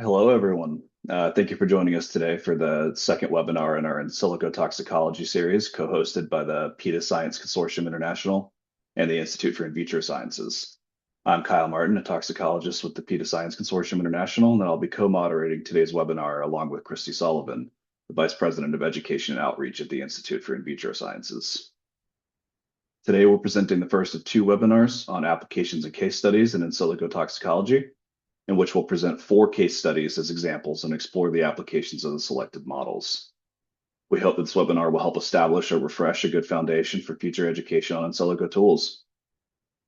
Hello, everyone. Thank you for joining us today for the second webinar in our In Silico Toxicology series, co-hosted by the PETA Science Consortium International and the Institute for In Vitro Sciences. I'm Kyle Martin, a toxicologist with the PETA Science Consortium International, and I'll be co-moderating today's webinar along with Christy Sullivan, the Vice President of Education and Outreach at the Institute for In Vitro Sciences. Today, we're presenting the first of two webinars on applications and case studies in silico toxicology, in which we'll present 4 case studies as examples and explore the applications of the selected models. We hope that this webinar will help establish or refresh a good foundation for future education on in silico tools.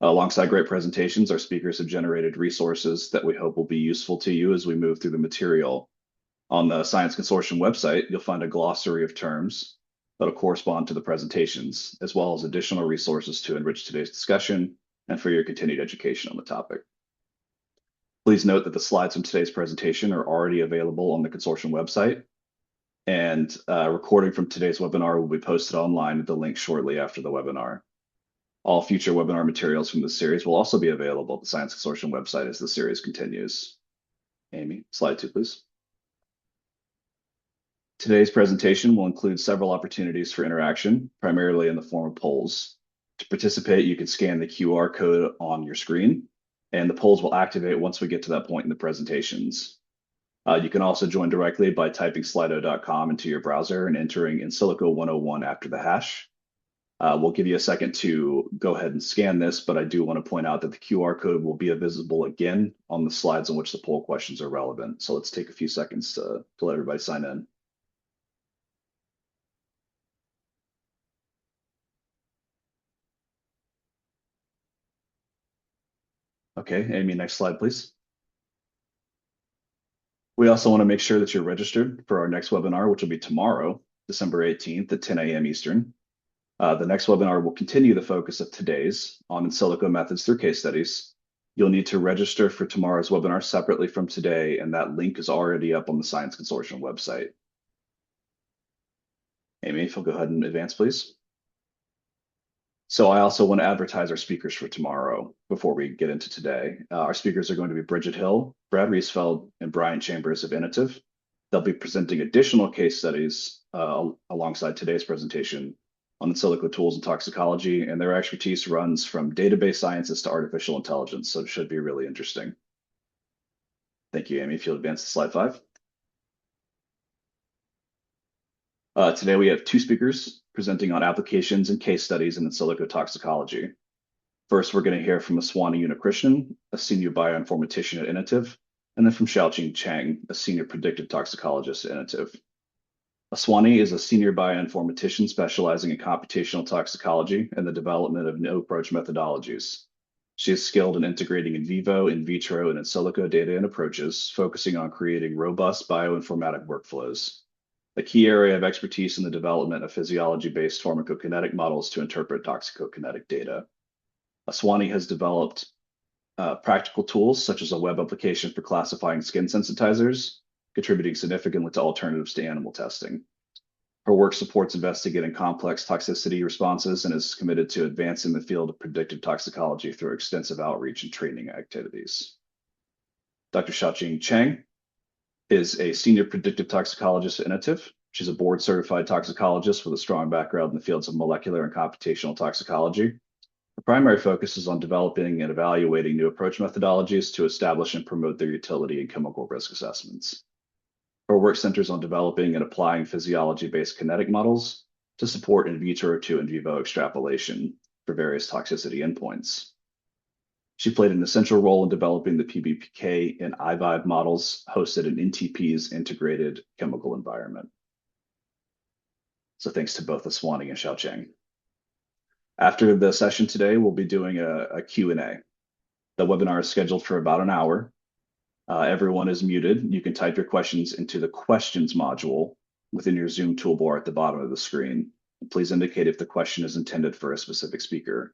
Alongside great presentations, our speakers have generated resources that we hope will be useful to you as we move through the material. On the Science Consortium website, you'll find a glossary of terms that'll correspond to the presentations, as well as additional resources to enrich today's discussion and for your continued education on the topic. Please note that the slides from today's presentation are already available on the consortium website, and a recording from today's webinar will be posted online at the link shortly after the webinar. All future webinar materials from this series will also be available at the Science Consortium website as the series continues. Amy, slide 2, please. Today's presentation will include several opportunities for interaction, primarily in the form of polls. To participate, you can scan the QR code on your screen, and the polls will activate once we get to that point in the presentations. You can also join directly by typing slido.com into your browser and entering in silico 101 after the hash. We'll give you a second to go ahead and scan this, but I do want to point out that the QR code will be visible again on the slides on which the poll questions are relevant. So let's take a few seconds to let everybody sign in. Okay, Amy, next slide, please. We also want to make sure that you're registered for our next webinar, which will be tomorrow, December 18th at 10 a.m. Eastern. The next webinar will continue the focus of today's on in silico methods through case studies. You'll need to register for tomorrow's webinar separately from today, and that link is already up on the Science Consortium website. Amy, if you'll go ahead and advance, please. So I also want to advertise our speakers for tomorrow before we get into today. Our speakers are going to be Bridget Hill, Brad Riesfeld, and Brian Chambers of Inotiv. They'll be presenting additional case studies alongside today's presentation on in silico tools and toxicology, and their expertise runs from database sciences to artificial intelligence, so it should be really interesting. Thank you, Amy. If you'll advance to slide 5. Today we have 2 speakers presenting on applications and case studies in silico toxicology. First, we're going to hear from Aswani Unnikrishnan, a senior bioinformatician at Inotiv, and then from Xiaoqing Chang, a senior predictive toxicologist at Inotiv. Aswani is a senior bioinformatician specializing in computational toxicology and the development of new approach methodologies. She is skilled in integrating in vivo, in vitro, and in silico data and approaches, focusing on creating robust bioinformatic workflows. A key area of expertise in the development of physiology-based pharmacokinetic models to interpret toxicokinetic data. Aswani has developed practical tools such as a web application for classifying skin sensitizers, contributing significantly to alternatives to animal testing. Her work supports investigating complex toxicity responses and is committed to advancing the field of predictive toxicology through extensive outreach and training activities. Dr. Xiaoqing Chang is a senior predictive toxicologist at Inotiv. She's a board-certified toxicologist with a strong background in the fields of molecular and computational toxicology. Her primary focus is on developing and evaluating new approach methodologies to establish and promote their utility in chemical risk assessments. Her work centers on developing and applying physiology-based kinetic models to support in vitro to in vivo extrapolation for various toxicity endpoints. She played an essential role in developing the PBPK and IVIVE models hosted in NTP's integrated chemical environment. So thanks to both Aswani and Xiaoqing. After the session today, we'll be doing a Q&A. The webinar is scheduled for about an hour. Everyone is muted. You can type your questions into the questions module within your Zoom toolbar at the bottom of the screen. Please indicate if the question is intended for a specific speaker.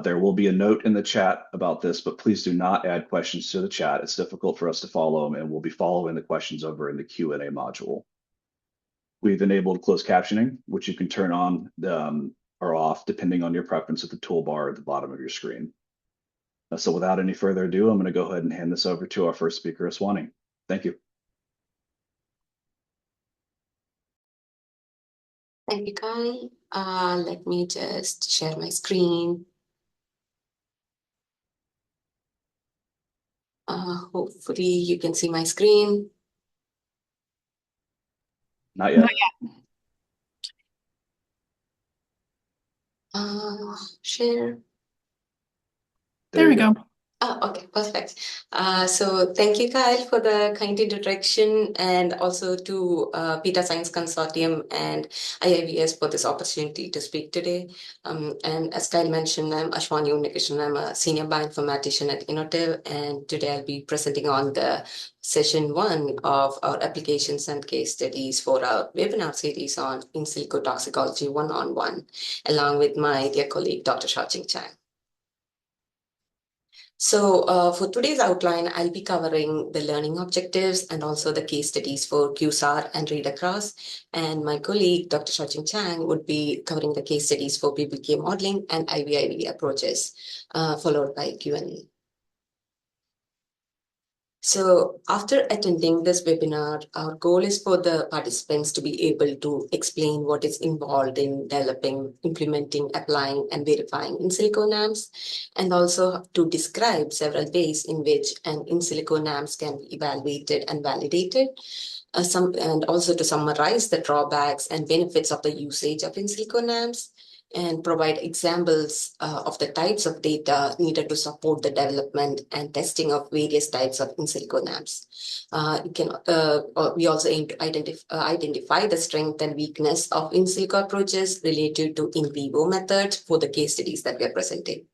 There will be a note in the chat about this, but please do not add questions to the chat. It's difficult for us to follow them, and we'll be following the questions over in the Q&A module. We've enabled closed captioning, which you can turn on or off depending on your preference at the toolbar at the bottom of your screen. So without any further ado, I'm going to go ahead and hand this over to our first speaker, Aswani. Thank you. Thank you, Kai. Let me just share my screen. Hopefully you can see my screen. Not yet. Share. There we go. Oh, okay, perfect. So thank you, Kyle, for the kind introduction, and also to PETA Science Consortium and IIVS for this opportunity to speak today. And as Kyle mentioned, I'm Aswani Unnikrishnan. I'm a senior bioinformatician at Inotiv, and today I'll be presenting on the session 1 of our applications and case studies for our webinar series on in silico toxicology 1-on-1, along with my dear colleague, Dr. Xiaoqing Chang. So for today's outline, I'll be covering the learning objectives and also the case studies for QSAR and read across. And my colleague, Dr. Xiaoqing Chang, would be covering the case studies for PPK modeling and IVIV approaches, followed by Q&A. So after attending this webinar, our goal is for the participants to be able to explain what is involved in developing, implementing, applying, and verifying in silico NAMs, and also to describe several ways in which an in silico NAMs can be evaluated and validated, and also to summarize the drawbacks and benefits of the usage of in silico NAMs, and provide examples of the types of data needed to support the development and testing of various types of in silico NAMs. We also aim to identify the strength and weakness of in silico approaches related to in vivo methods for the case studies that we are presenting,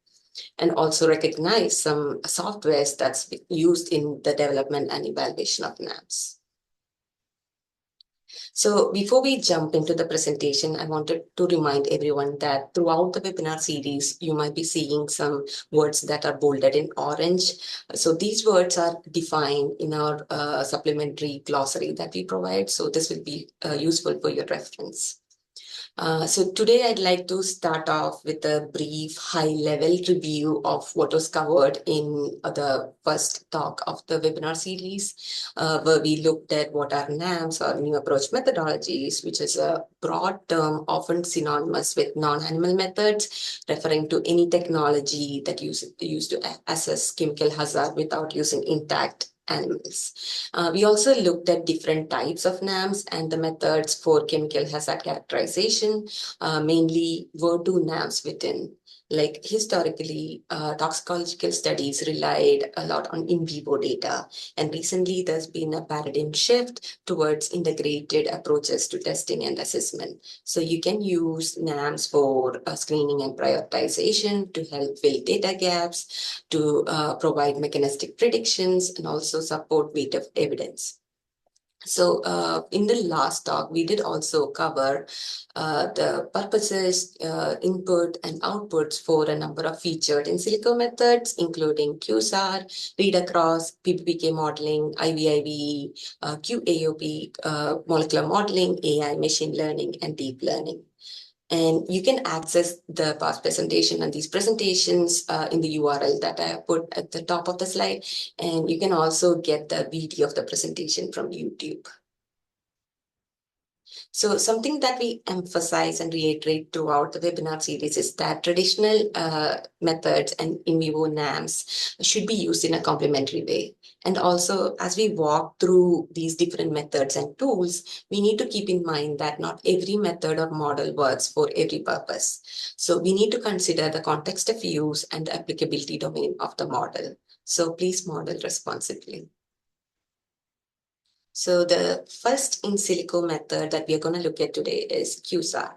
and also recognize some softwares that's used in the development and evaluation of NAMs. So before we jump into the presentation, I wanted to remind everyone that throughout the webinar series, you might be seeing some words that are bolded in orange. So these words are defined in our supplementary glossary that we provide. So this will be useful for your reference. So today I'd like to start off with a brief high-level review of what was covered in the first talk of the webinar series, where we looked at what are NAMs or new approach methodologies, which is a broad term often synonymous with non-animal methods, referring to any technology that used to assess chemical hazard without using intact animals. We also looked at different types of NAMs and the methods for chemical hazard characterization. Mainly were two NAMs within. Like historically, toxicological studies relied a lot on in vivo data. And recently there's been a paradigm shift towards integrated approaches to testing and assessment. So you can use NAMs for screening and prioritization to help fill data gaps, to provide mechanistic predictions, and also support weight of evidence. So in the last talk, we did also cover the purposes, input and outputs for a number of featured in silico methods, including QSAR, read across, PPK modeling, IVIV, QAOP, molecular modeling, AI, machine learning, and deep learning. And you can access the past presentation and these presentations in the URL that I have put at the top of the slide. And you can also get the video of the presentation from YouTube. So something that we emphasize and reiterate throughout the webinar series is that traditional methods and in vivo NAMs should be used in a complementary way. And also, as we walk through these different methods and tools, we need to keep in mind that not every method or model works for every purpose. So we need to consider the context of use and the applicability domain of the model. So please model responsibly. So the first in silico method that we are going to look at today is QSAR.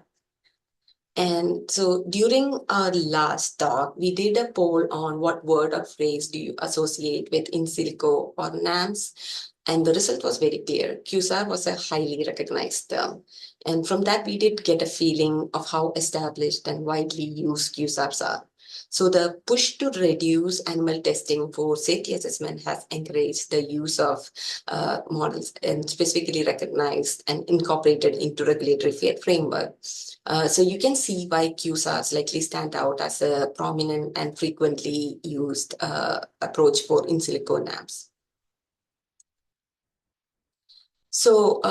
And so during our last talk, we did a poll on what word or phrase do you associate with in silico or NAMs. And the result was very clear. QSAR was a highly recognized term. And from that, we did get a feeling of how established and widely used QSARs are. So the push to reduce animal testing for safety assessment has encouraged the use of models and specifically recognized and incorporated into regulatory framework. So you can see why QSARs likely stand out as a prominent and frequently used approach for in silico NAMs. So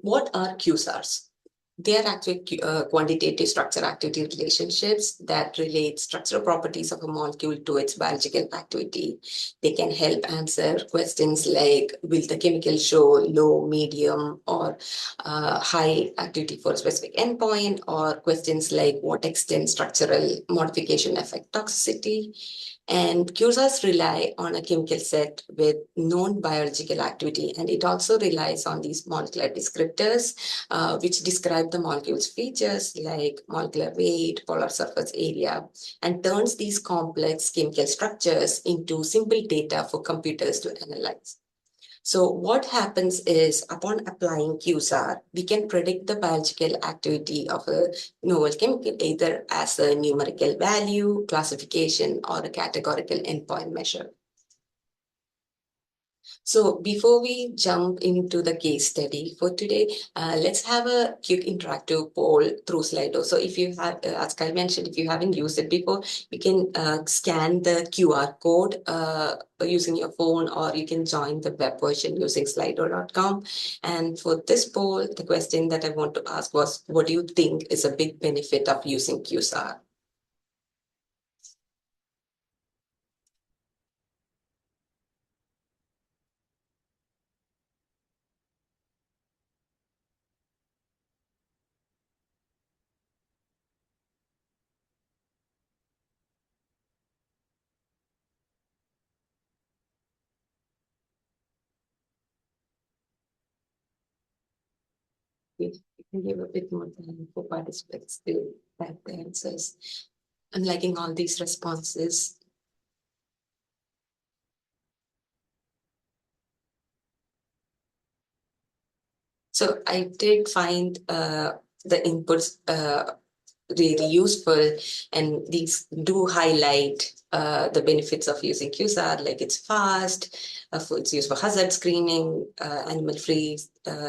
what are QSARs? They are actually quantitative structure-activity relationships that relate structural properties of a molecule to its biological activity. They can help answer questions like, will the chemical show low, medium, or high activity for a specific endpoint, or questions like what extent structural modification affect toxicity. And QSARs rely on a chemical set with known biological activity, and it also relies on these molecular descriptors, which describe the molecule's features like molecular weight, polar surface area, and turns these complex chemical structures into simple data for computers to analyze. So what happens is, upon applying QSAR, we can predict the biological activity of a novel chemical either as a numerical value, classification, or a categorical endpoint measure. So before we jump into the case study for today, let's have a quick interactive poll through Slido. So if you have, as Kyle mentioned, if you haven't used it before, you can scan the QR code using your phone, or you can join the web version using slido.com. And for this poll, the question that I want to ask was, what do you think is a big benefit of using QSAR? We can give a bit more time for participants to type the answers. I'm liking all these responses. So I did find the inputs really useful, and these do highlight the benefits of using QSAR, like it's fast, it's used for hazard screening, animal-free,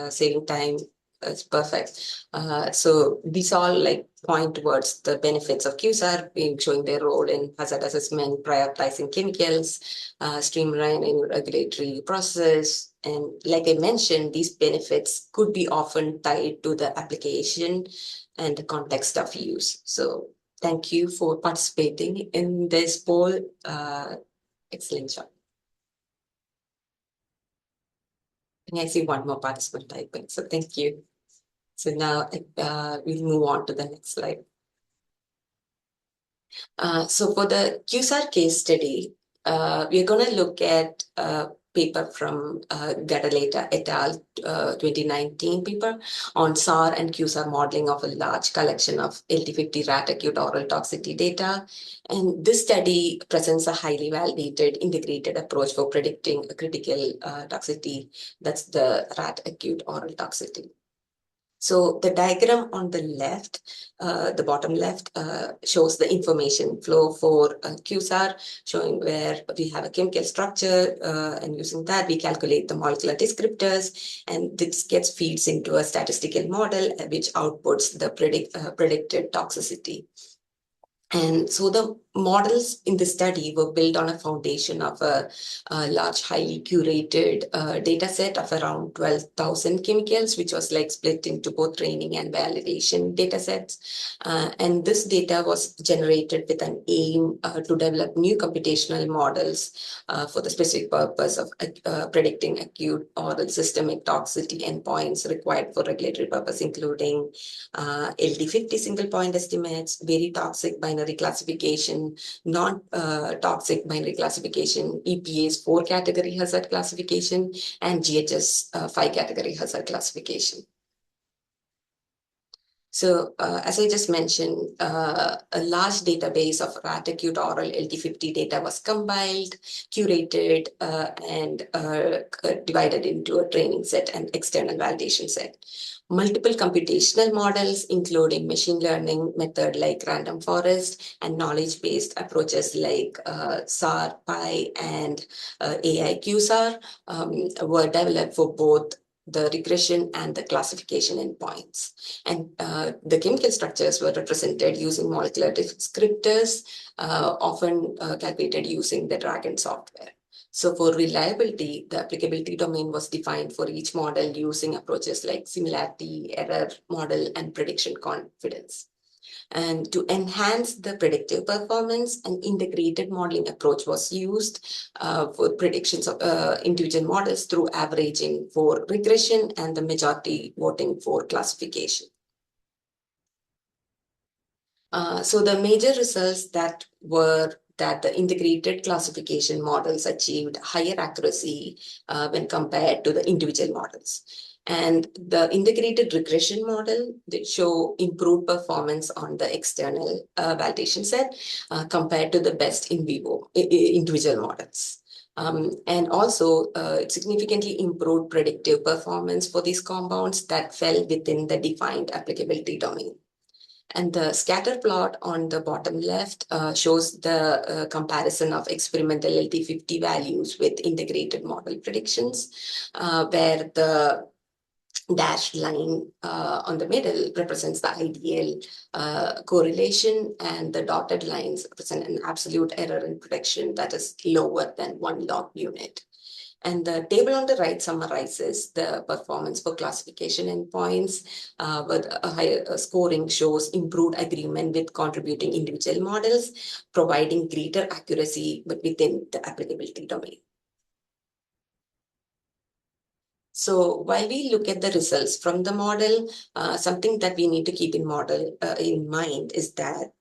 saving time. It's perfect. So these all like point towards the benefits of QSAR, being showing their role in hazard assessment, prioritizing chemicals, streamlining regulatory process. And like I mentioned, these benefits could be often tied to the application and the context of use. So thank you for participating in this poll. Excellent job. And I see one more participant typing, so thank you. So now we'll move on to the next slide. So for the QSAR case study, we're going to look at a paper from Gadaleta et al. 2019 paper on SAR and QSAR modeling of a large collection of LD50 rat acute oral toxicity data. And this study presents a highly validated integrated approach for predicting a critical toxicity, that's the rat acute oral toxicity. So the diagram on the left, the bottom left, shows the information flow for QSAR, showing where we have a chemical structure, and using that we calculate the molecular descriptors, and this feeds into a statistical model which outputs the predicted toxicity. And so the models in the study were built on a foundation of a large, highly curated data set of around 12,000 chemicals, which was like split into both training and validation data sets. And this data was generated with an aim to develop new computational models for the specific purpose of predicting acute oral systemic toxicity endpoints required for regulatory purpose, including LD50 single point estimates, very toxic binary classification, non-toxic binary classification, EPA's 4-category hazard classification, and GHS 5-category hazard classification. So as I just mentioned, a large database of rat acute oral LD50 data was compiled, curated, and divided into a training set and external validation set. Multiple computational models, including machine learning method like random forest and knowledge-based approaches like SAR, PI, and AI-QSAR were developed for both the regression and the classification endpoints. And the chemical structures were represented using molecular descriptors, often calculated using the DRAGON software. So for reliability, the applicability domain was defined for each model using approaches like similarity, error model, and prediction confidence. And to enhance the predictive performance, an integrated modeling approach was used for predictions of individual models through averaging for regression and the majority voting for classification. So the major results that were that the integrated classification models achieved higher accuracy when compared to the individual models. And the integrated regression model did show improved performance on the external validation set compared to the best in vivo individual models. And also, it significantly improved predictive performance for these compounds that fell within the defined applicability domain. And the scatter plot on the bottom left shows the comparison of experimental LT50 values with integrated model predictions, where the dashed line on the middle represents the ideal correlation, and the dotted lines represent an absolute error in prediction that is lower than 1 log unit. And the table on the right summarizes the performance for classification endpoints with a higher scoring shows improved agreement with contributing individual models, providing greater accuracy but within the applicability domain. So while we look at the results from the model, something that we need to keep in mind is that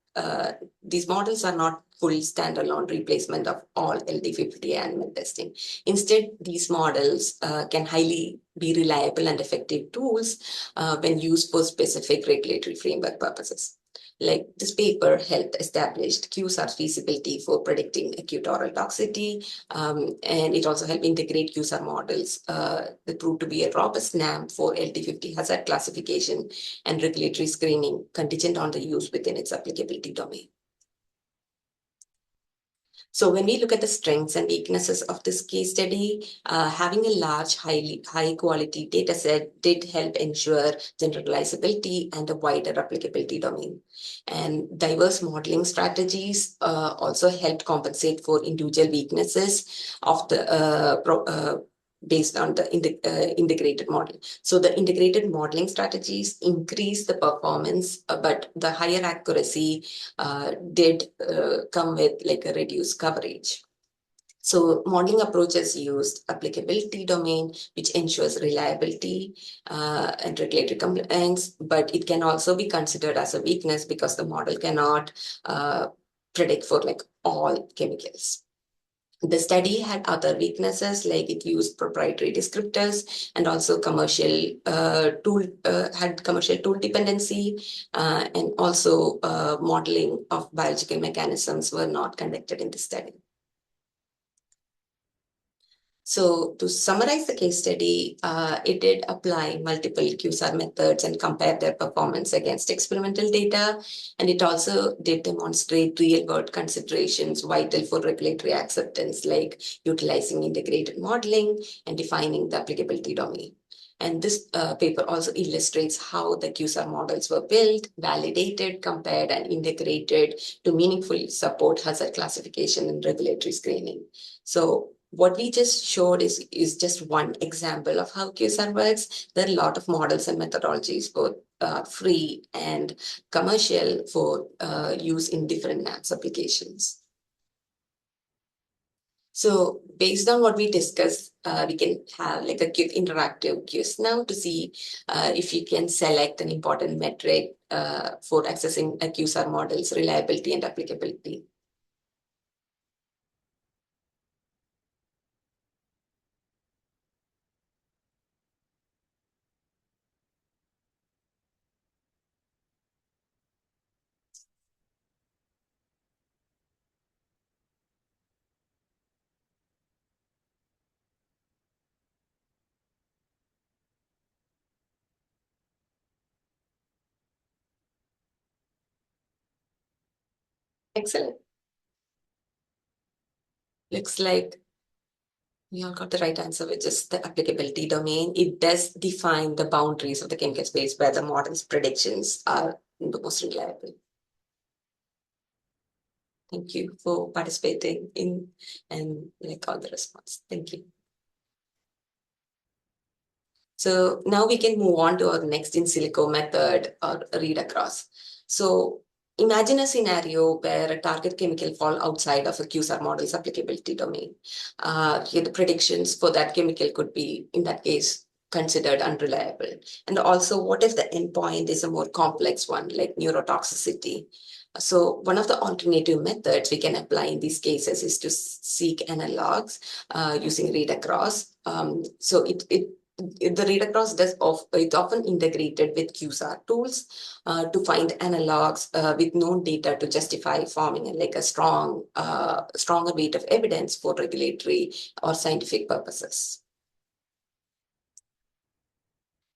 these models are not full standalone replacement of all LD50 animal testing. Instead, these models can highly be reliable and effective tools when used for specific regulatory framework purposes. Like this paper helped establish QSAR feasibility for predicting acute oral toxicity, and it also helped integrate QSAR models that proved to be a robust NAM for LD50 hazard classification and regulatory screening contingent on the use within its applicability domain. So when we look at the strengths and weaknesses of this case study, having a large, high quality data set did help ensure generalizability and a wider applicability domain. And diverse modeling strategies also helped compensate for individual weaknesses of the based on the integrated model. So the integrated modeling strategies increase the performance, but the higher accuracy did come with like a reduced coverage. So modeling approaches used applicability domain, which ensures reliability and regulatory compliance, but it can also be considered as a weakness because the model cannot predict for like all chemicals. The study had other weaknesses, like it used proprietary descriptors and also commercial tool dependency, and also modeling of biological mechanisms were not conducted in the study. So to summarize the case study, it did apply multiple QSAR methods and compare their performance against experimental data. And it also did demonstrate real-world considerations vital for regulatory acceptance, like utilizing integrated modeling and defining the applicability domain. And this paper also illustrates how the QSAR models were built, validated, compared, and integrated to meaningfully support hazard classification and regulatory screening. So what we just showed is just one example of how QSAR works. There are a lot of models and methodologies, both free and commercial, for use in different NAMS applications. So based on what we discussed, we can have like a quick interactive quiz now to see if you can select an important metric for accessing a QSAR model's reliability and applicability. Excellent. Looks like we all got the right answer, which is the applicability domain. It does define the boundaries of the chemical space where the model's predictions are the most reliable. Thank you for participating in and all the response. Thank you. So now we can move on to our next in silico method or read across. So imagine a scenario where a target chemical fall outside of a QSAR model's applicability domain. Here the predictions for that chemical could be, in that case, considered unreliable. And also, what if the endpoint is a more complex one, like neurotoxicity? So one of the alternative methods we can apply in these cases is to seek analogs using read across. So the read across it's often integrated with QSAR tools to find analogs with known data to justify forming a stronger weight of evidence for regulatory or scientific purposes.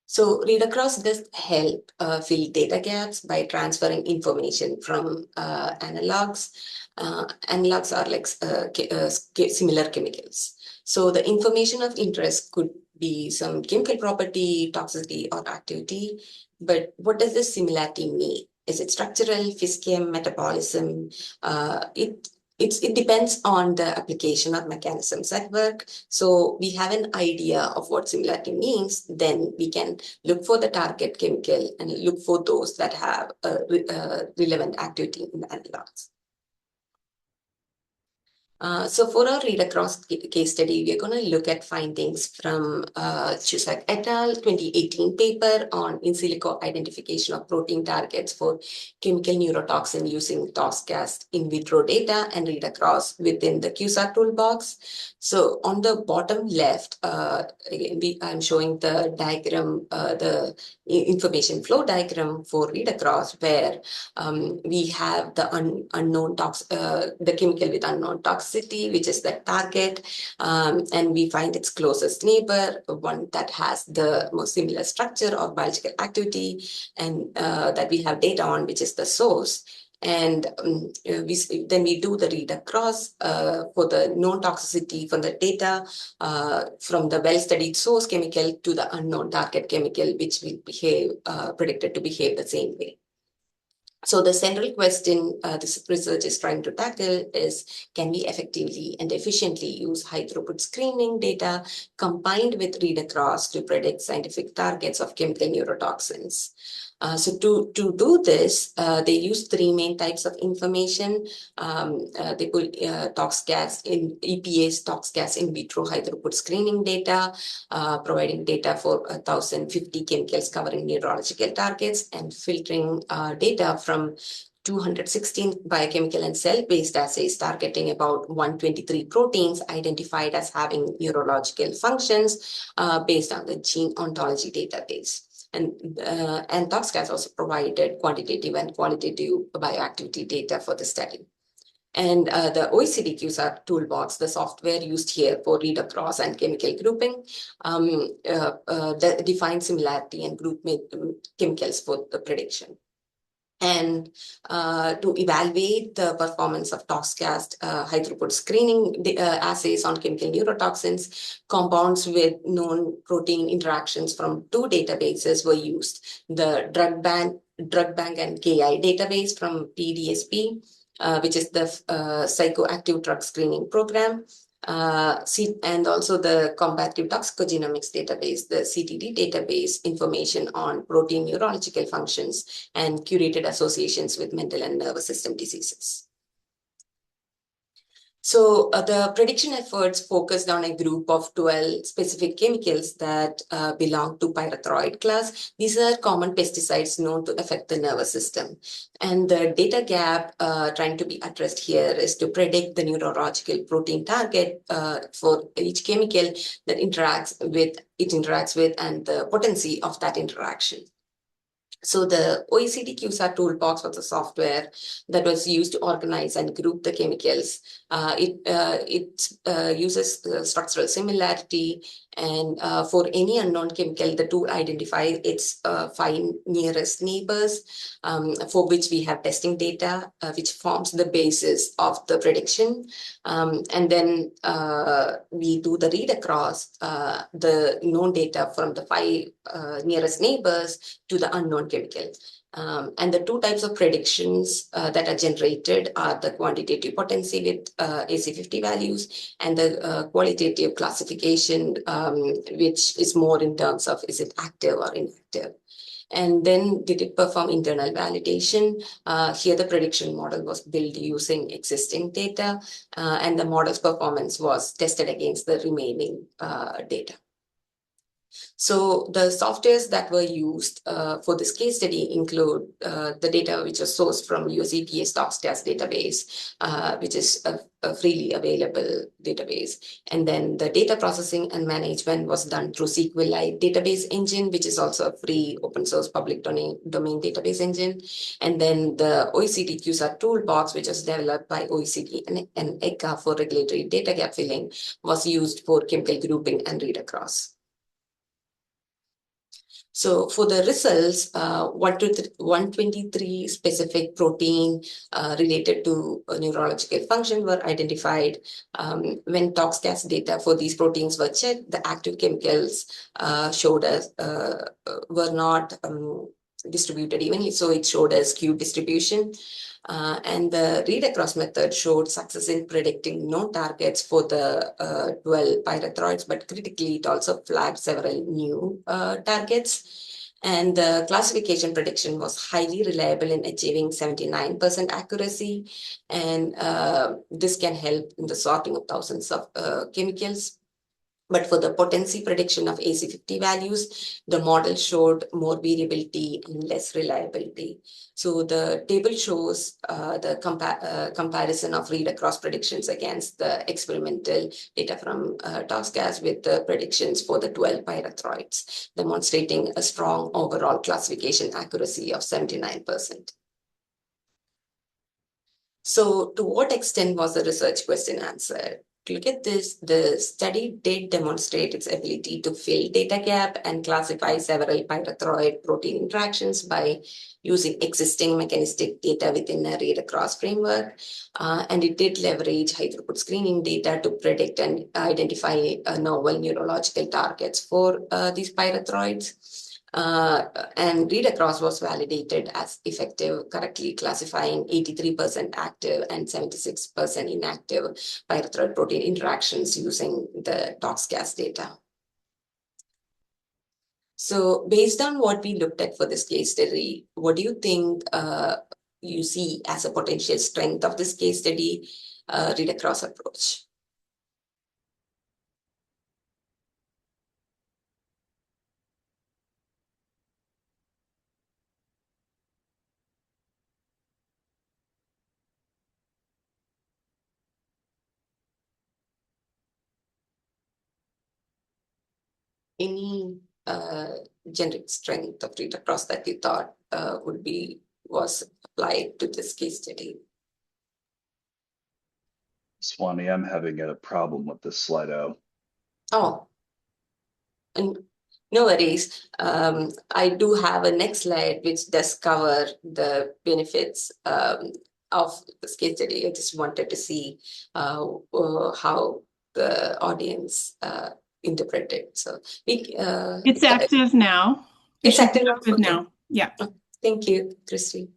So read across does help fill data gaps by transferring information from analogs. Analogs are similar chemicals. So the information of interest could be some chemical property, toxicity, or activity. But what does this similarity mean? Is it structural, physical, metabolism? It depends on the application or mechanisms at work. So we have an idea of what similarity means, then we can look for the target chemical and look for those that have relevant activity in the analogs. So for our read across case study, we're going to look at findings from Chusak et al. 2018 paper on in silico identification of protein targets for chemical neurotoxin using Toxcast in vitro data and read across within the QSAR toolbox. So on the bottom left, I'm showing the diagram, the information flow diagram for read across, where we have the the chemical with unknown toxicity, which is the target, and we find its closest neighbor, one that has the most similar structure or biological activity, and that we have data on, which is the source. And then we do the read across for the known toxicity from the data from the well-studied source chemical to the unknown target chemical, which will behave predicted to behave the same way. So the central question this research is trying to tackle is, can we effectively and efficiently use high-throughput screening data combined with read across to predict scientific targets of chemical neurotoxins? So to do this, they use three main types of information. They put Toxcast in EPA's Toxcast in vitro high-throughput screening data, providing data for 1,050 chemicals covering neurological targets, and filtering data from 216 biochemical and cell-based assays targeting about 123 proteins identified as having neurological functions based on the gene ontology database. And Toxcast also provided quantitative and qualitative bioactivity data for the study. And the OECD QSAR toolbox, the software used here for read across and chemical grouping, defines similarity and group chemicals for the prediction. And to evaluate the performance of Toxcast high-throughput screening assays on chemical neurotoxins, compounds with known protein interactions from two databases were used: the drug bank and KI database from PDSP, which is the psychoactive drug screening program, and also the comparative toxicogenomics database, the CTD database, information on protein neurological functions and curated associations with mental and nervous system diseases. So the prediction efforts focused on a group of 12 specific chemicals that belong to pyrethroid class. These are common pesticides known to affect the nervous system. And the data gap trying to be addressed here is to predict the neurological protein target for each chemical that it interacts with and the potency of that interaction. So the OECD QSAR toolbox was a software that was used to organize and group the chemicals. It uses structural similarity, and for any unknown chemical, the tool identifies its 5 nearest neighbors, for which we have testing data, which forms the basis of the prediction. And then we do the read across the known data from the 5 nearest neighbors to the unknown one chemical. And the two types of predictions that are generated are the quantitative potency with AC50 values and the qualitative classification, which is more in terms of is it active or inactive. And then did it perform internal validation? Here the prediction model was built using existing data, and the model's performance was tested against the remaining data. So the softwares that were used for this case study include the data which was sourced from US EPA's Toxicology database, which is a freely available database. And then the data processing and management was done through SQLite database engine, which is also a free open source public domain database engine. And then the OECD QSAR toolbox, which was developed by OECD and ECHA for regulatory data gap filling, was used for chemical grouping and read across. So for the results, 123 specific protein related to neurological function were identified. When Toxicology data for these proteins were checked, the active chemicals showed us were not distributed evenly, so it showed a skewed distribution. And the read-across method showed success in predicting known targets for the 12 pyrethroids, but critically it also flagged several new targets. And the classification prediction was highly reliable in achieving 79% accuracy. And this can help in the sorting of thousands of chemicals. But for the potency prediction of AC50 values, the model showed more variability and less reliability. So the table shows the comparison of read-across predictions against the experimental data from Toxicology with the predictions for the 12 pyrethroids, demonstrating a strong overall classification accuracy of 79%. So to what extent was the research question answered? To look at this, the study did demonstrate its ability to fill data gap and classify several pyrethroid protein interactions by using existing mechanistic data within a read-across framework. And it did leverage high-throughput screening data to predict and identify novel neurological targets for these pyrethroids. And read across was validated as effective, correctly classifying 83% active and 76% inactive pyrethroid protein interactions using the Toxicology data. So based on what we looked at for this case study, what do you think you see as a potential strength of this case study read across approach? Any generic strength of read across that you thought was applied to this case study? Aswani, I'm having a problem with this Slido. Oh, and no worries. I do have a next slide which does cover the benefits of this case study. I just wanted to see how the audience interpret it. So it's active now. It's active now. Yeah. Thank you, Christy.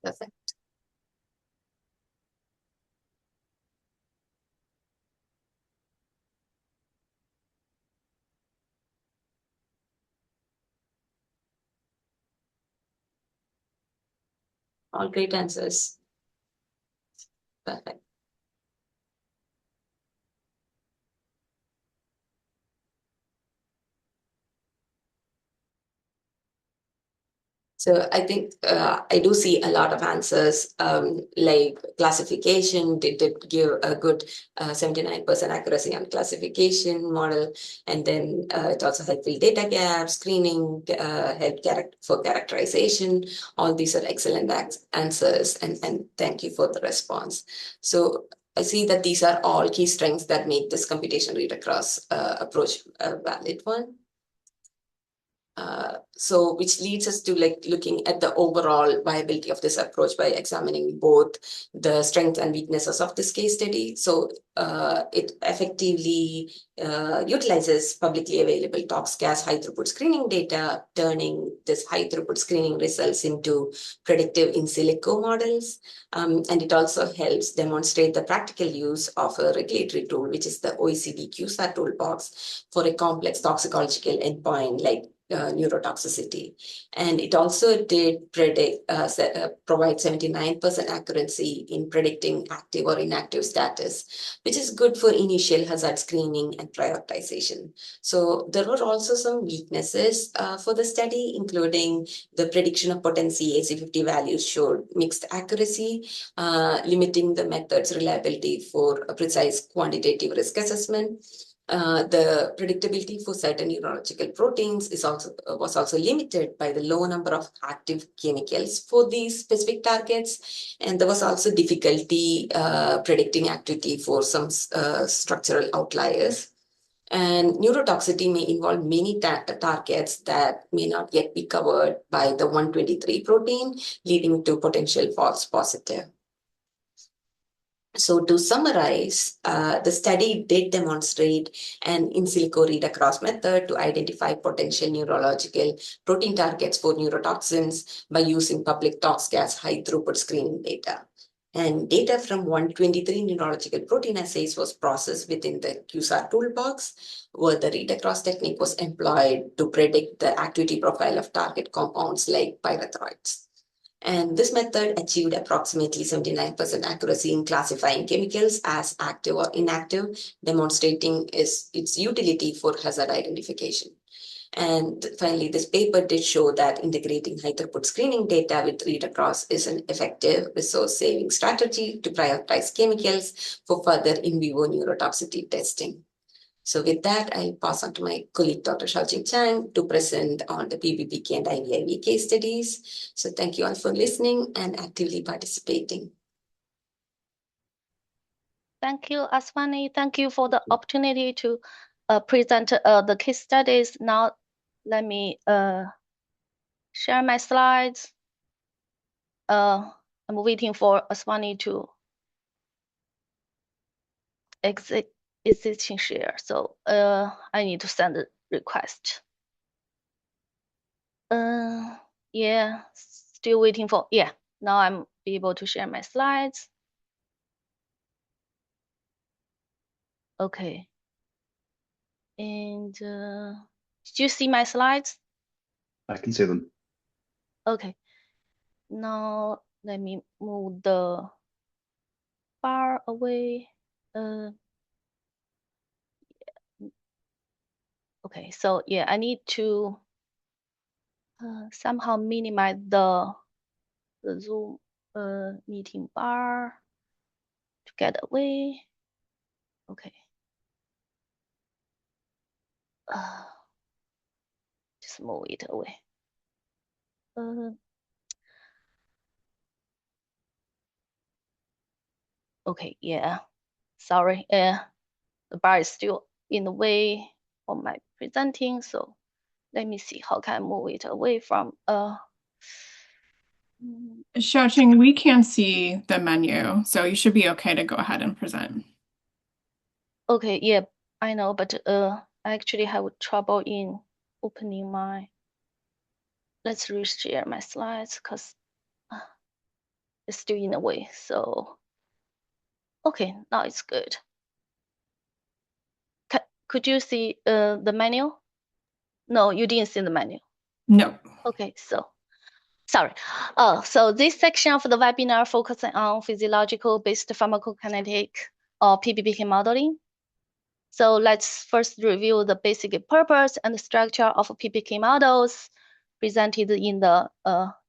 Perfect. All great answers. Perfect. So I think I do see a lot of answers like classification did give a good 79% accuracy on classification model, and then it also helped fill data gaps, screening, help for characterization. All these are excellent answers, and thank you for the response. So I see that these are all key strengths that make this computation read across approach a valid one. So which leads us to like looking at the overall viability of this approach by examining both the strengths and weaknesses of this case study. So it effectively utilizes publicly available tox gas high throughput screening data, turning this high throughput screening results into predictive in silico models. And it also helps demonstrate the practical use of a regulatory tool, which is the OECD QSAR toolbox for a complex toxicological endpoint like neurotoxicity. And it also did predict, provide 79% accuracy in predicting active or inactive status, which is good for initial hazard screening and prioritization. So there were also some weaknesses for the study, including the prediction of potency AC50 values showed mixed accuracy, limiting the method's reliability for a precise quantitative risk assessment. The predictability for certain neurological proteins was also limited by the low number of active chemicals for these specific targets, and there was also difficulty predicting activity for some structural outliers. And neurotoxicity may involve many targets that may not yet be covered by the 123 protein, leading to potential false positive. So to summarize, the study did demonstrate an in silico read across method to identify potential neurological protein targets for neurotoxins by using public tox gas high throughput screening data. And data from 123 neurological protein assays was processed within the QSAR toolbox, where the read across technique was employed to predict the activity profile of target compounds like pyrethroids. And this method achieved approximately 79% accuracy in classifying chemicals as active or inactive, demonstrating its utility for hazard identification. And finally, this paper did show that integrating high throughput screening data with read across is an effective resource saving strategy to prioritize chemicals for further in vivo neurotoxicity testing. So with that, I'll pass on to my colleague, Dr. Xiaoqing Chang, to present on the PBPK and IVIV case studies. So thank you all for listening and actively participating. Thank you, Aswani. Thank you for the opportunity to present the case studies. Now, let me share my slides. I'm waiting for Aswani to existing share. So I need to send a request. Yeah, still waiting for, yeah, now I'm able to share my slides. Okay. And did you see my slides? I can see them. Okay. Now let me move the bar away. Okay, so yeah, I need to somehow minimize the Zoom meeting bar to get away. Okay. Just move it away. Okay, yeah. Sorry, the bar is still in the way of my presenting, so let me see how can I move it away from Xiaoqing, we can see the menu, so you should be okay to go ahead and present. Okay, yeah, I know, but I actually have trouble in opening my, let's reshare my slides because it's still in the way. So okay, now it's good. Could you see the menu? No, you didn't see the menu. No. Okay, so sorry. So this section of the webinar focusing on physiological-based pharmacokinetic or PBPK modeling. So let's first review the basic purpose and the structure of PBPK models presented in the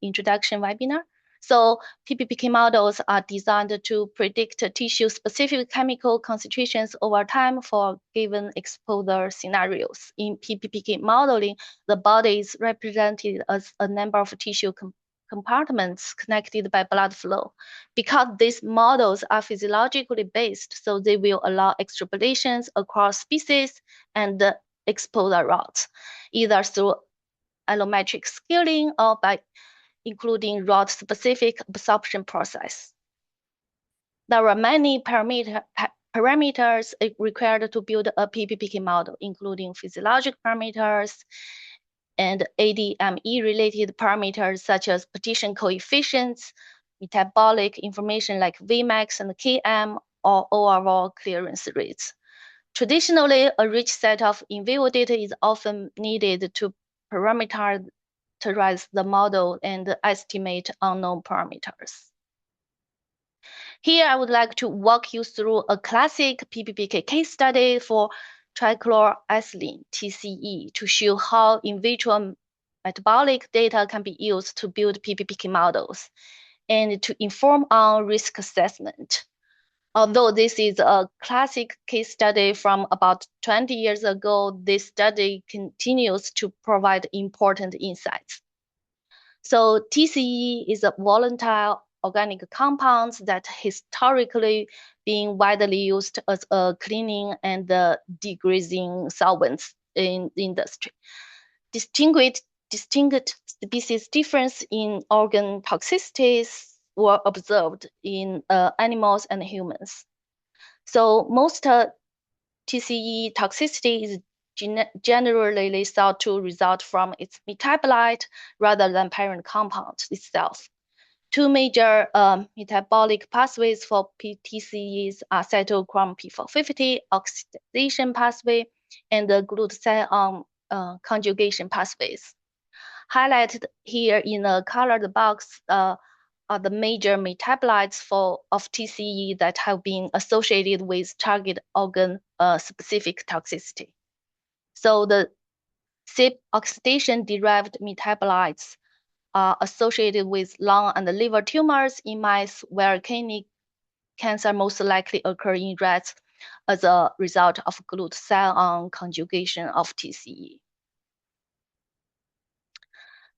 introduction webinar. So PBPK models are designed to predict tissue-specific chemical concentrations over time for given exposure scenarios. In PBPK modeling, the body is represented as a number of tissue compartments connected by blood flow. Because these models are physiologically based, so they will allow extrapolations across species and exposure routes, either through allometric scaling or by including route-specific absorption process. There are many parameters required to build a PBPK model, including physiologic parameters and ADME-related parameters such as partition coefficients, metabolic information like Vmax and Km, or overall clearance rates. Traditionally, a rich set of in vivo data is often needed to parameterize the model and estimate unknown parameters. Here, I would like to walk you through a classic PBPK case study for trichloroethylene, TCE, to show how in vitro metabolic data can be used to build PBPK models and to inform on risk assessment. Although this is a classic case study from about 20 years ago, this study continues to provide important insights. So TCE is a volatile organic compounds that historically been widely used as a cleaning and degreasing solvents in the industry. Distinct species difference in organ toxicities were observed in animals and humans. So most TCE toxicity is generally thought to result from its metabolite rather than parent compound itself. Two major metabolic pathways for TCEs are cytochrome P450 oxidation pathway and the glutathione conjugation pathways. Highlighted here in a colored box are the major metabolites of TCE that have been associated with target organ specific toxicity. So the CYP oxidation-derived metabolites are associated with lung and liver tumors in mice, where kidney cancer most likely occur in rats as a result of glutathione conjugation of TCE.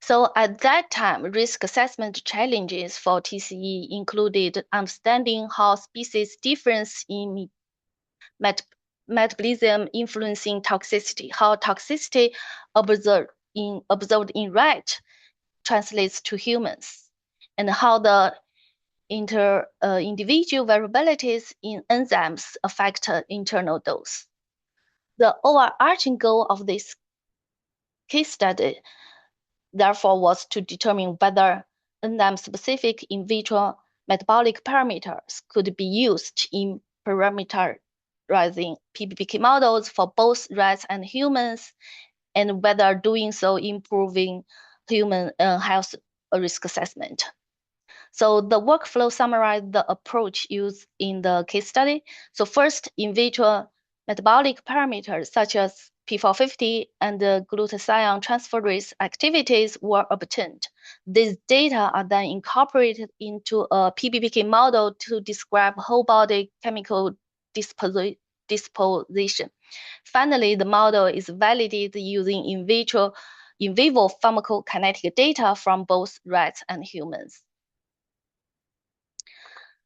So at that time, risk assessment challenges for TCE included understanding how species difference in metabolism influencing toxicity, how toxicity observed in rat translates to humans, and how the individual variabilities in enzymes affect internal dose. The overarching goal of this case study, therefore, was to determine whether enzyme-specific in vitro metabolic parameters could be used in parameterizing PBPK models for both rats and humans, and whether doing so improving human health risk assessment. So the workflow summarized the approach used in the case study. So first, in vitro metabolic parameters such as P450 and glutathione transferase activities were obtained. These data are then incorporated into a PBPK model to describe whole body chemical disposition. Finally, the model is validated using in vivo pharmacokinetic data from both rats and humans.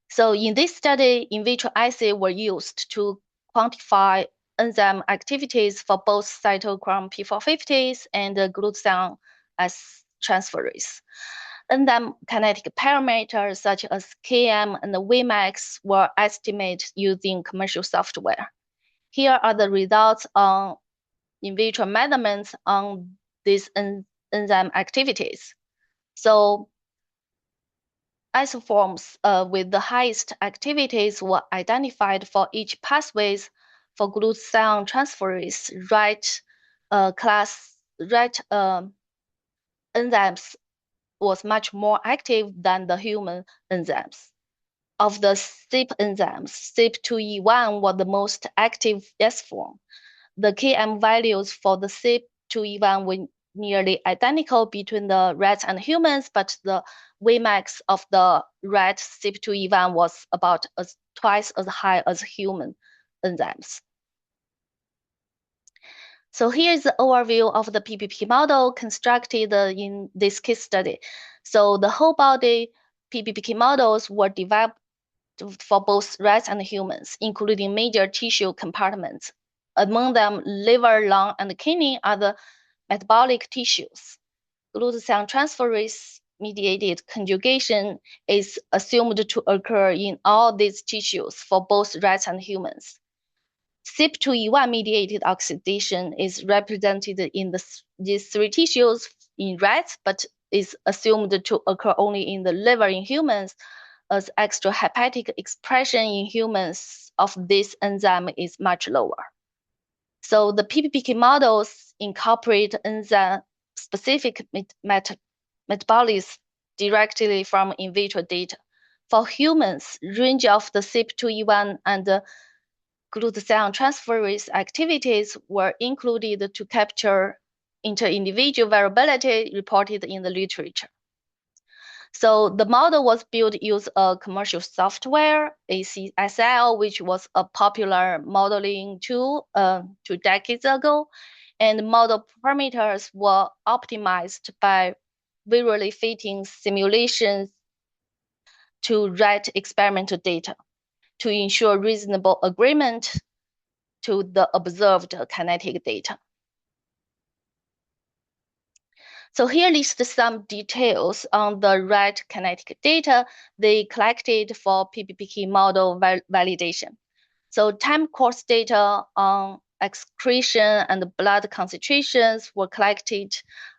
So in this study, in vitro assays were used to quantify enzyme activities for both cytochrome P450s and glutathione as transferase. Enzyme kinetic parameters such as Km and Vmax were estimated using commercial software. Here are the results on in vitro measurements on these enzyme activities. So isoforms with the highest activities were identified for each pathways. For glutathione transferase, rat enzymes was much more active than the human enzymes. Of the CYP enzymes, CYP2E1 was the most active S form. The Km values for the CYP2E1 were nearly identical between the rats and humans, but the Vmax of the rat CYP2E1 was about twice as high as human enzymes. So here's the overview of the PBPK model constructed in this case study. So the whole body PBPK models were developed for both rats and humans, including major tissue compartments. Among them, liver, lung, and kidney are the metabolic tissues. Glutathione transferase mediated conjugation is assumed to occur in all these tissues for both rats and humans. CYP2E1 mediated oxidation is represented in these three tissues in rats, but is assumed to occur only in the liver in humans, as extrahepatic expression in humans of this enzyme is much lower. So the PBPK models incorporate enzyme-specific metabolism directly from in vitro data. For humans, range of the CYP2E1 and the glutathione transferase activities were included to capture inter-individual variability reported in the literature. So the model was built using a commercial software, ACSL, which was a popular modeling tool 2 decades ago, and model parameters were optimized by virally fitting simulations to rat experimental data to ensure reasonable agreement to the observed kinetic data. So here lists some details on the rat kinetic data they collected for PBPK model validation. So time course data on excretion and blood concentrations were collected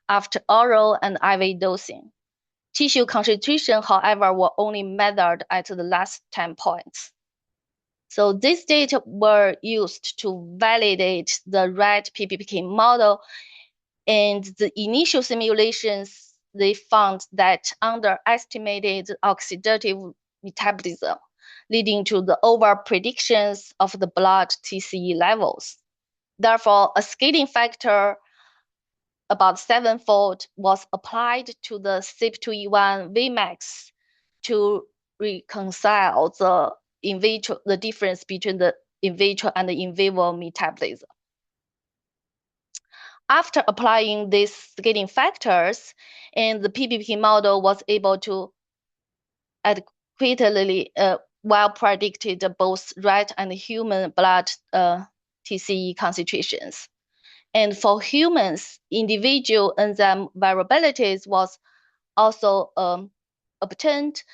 after oral and IV dosing. Tissue concentration, however, were only measured at the last time points. So these data were used to validate the rat PBPK model, and the initial simulations, they found that underestimated oxidative metabolism, leading to the over predictions of the blood TCE levels. Therefore, a scaling factor about 7-fold was applied to the CYP2E1 Vmax to reconcile the difference between the in vitro and the in vivo metabolism. After applying these scaling factors, and the PBPK model was able to adequately well predicted both rat and human blood TCE concentrations. And for humans, individual enzyme variabilities was also obtained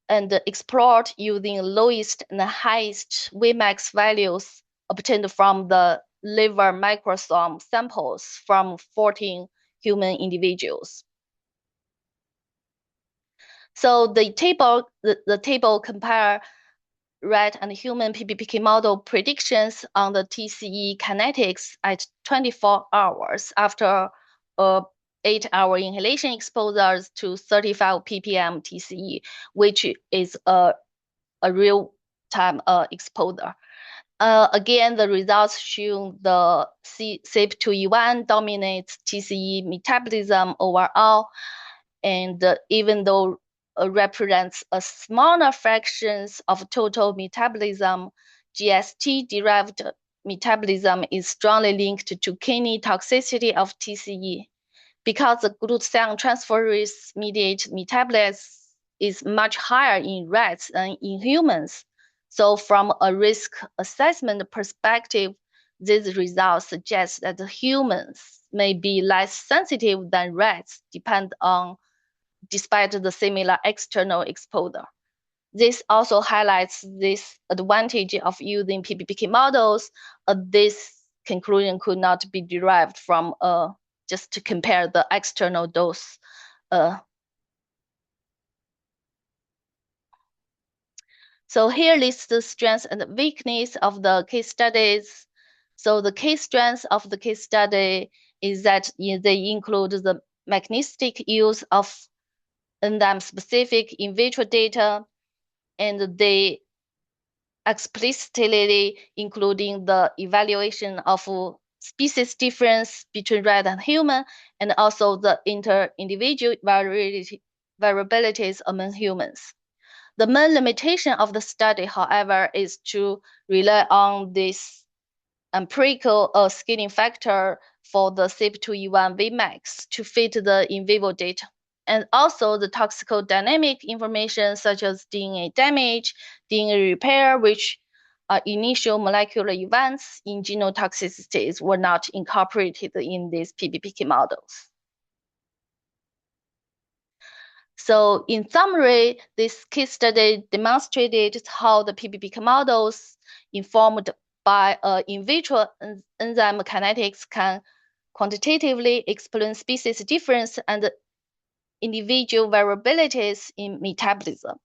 and explored using lowest and highest Vmax values obtained from the liver microsome samples from 14 human individuals. So the table compare rat and human PBPK model predictions on the TCE kinetics at 24 hours after 8-hour inhalation exposures to 35 ppm TCE, which is a real-time exposure. Again, the results show the CYP2E1 dominates TCE metabolism overall, and even though represents a smaller fractions of total metabolism, GST-derived metabolism is strongly linked to kidney toxicity of TCE. Because the glutathione transferase mediated metabolism is much higher in rats than in humans. So from a risk assessment perspective, these results suggest that humans may be less sensitive than rats, despite the similar external exposure. This also highlights this advantage of using PBPK models. This conclusion could not be derived from just to compare the external dose. So here lists the strengths and weakness of the case studies. So the case strengths of the case study is that they include the mechanistic use of enzyme-specific in vitro data, and they explicitly including the evaluation of species difference between rat and human, and also the inter-individual variabilities among humans. The main limitation of the study, however, is to rely on this empirical scaling factor for the CYP2E1 Vmax to fit the in vivo data. and also the toxicodynamic information such as DNA damage, DNA repair, which are initial molecular events in genotoxicities were not incorporated in these PBPK models. So in summary, this case study demonstrated how the PBPK models informed by in vitro enzyme kinetics can quantitatively explain species difference and individual variabilities in metabolism.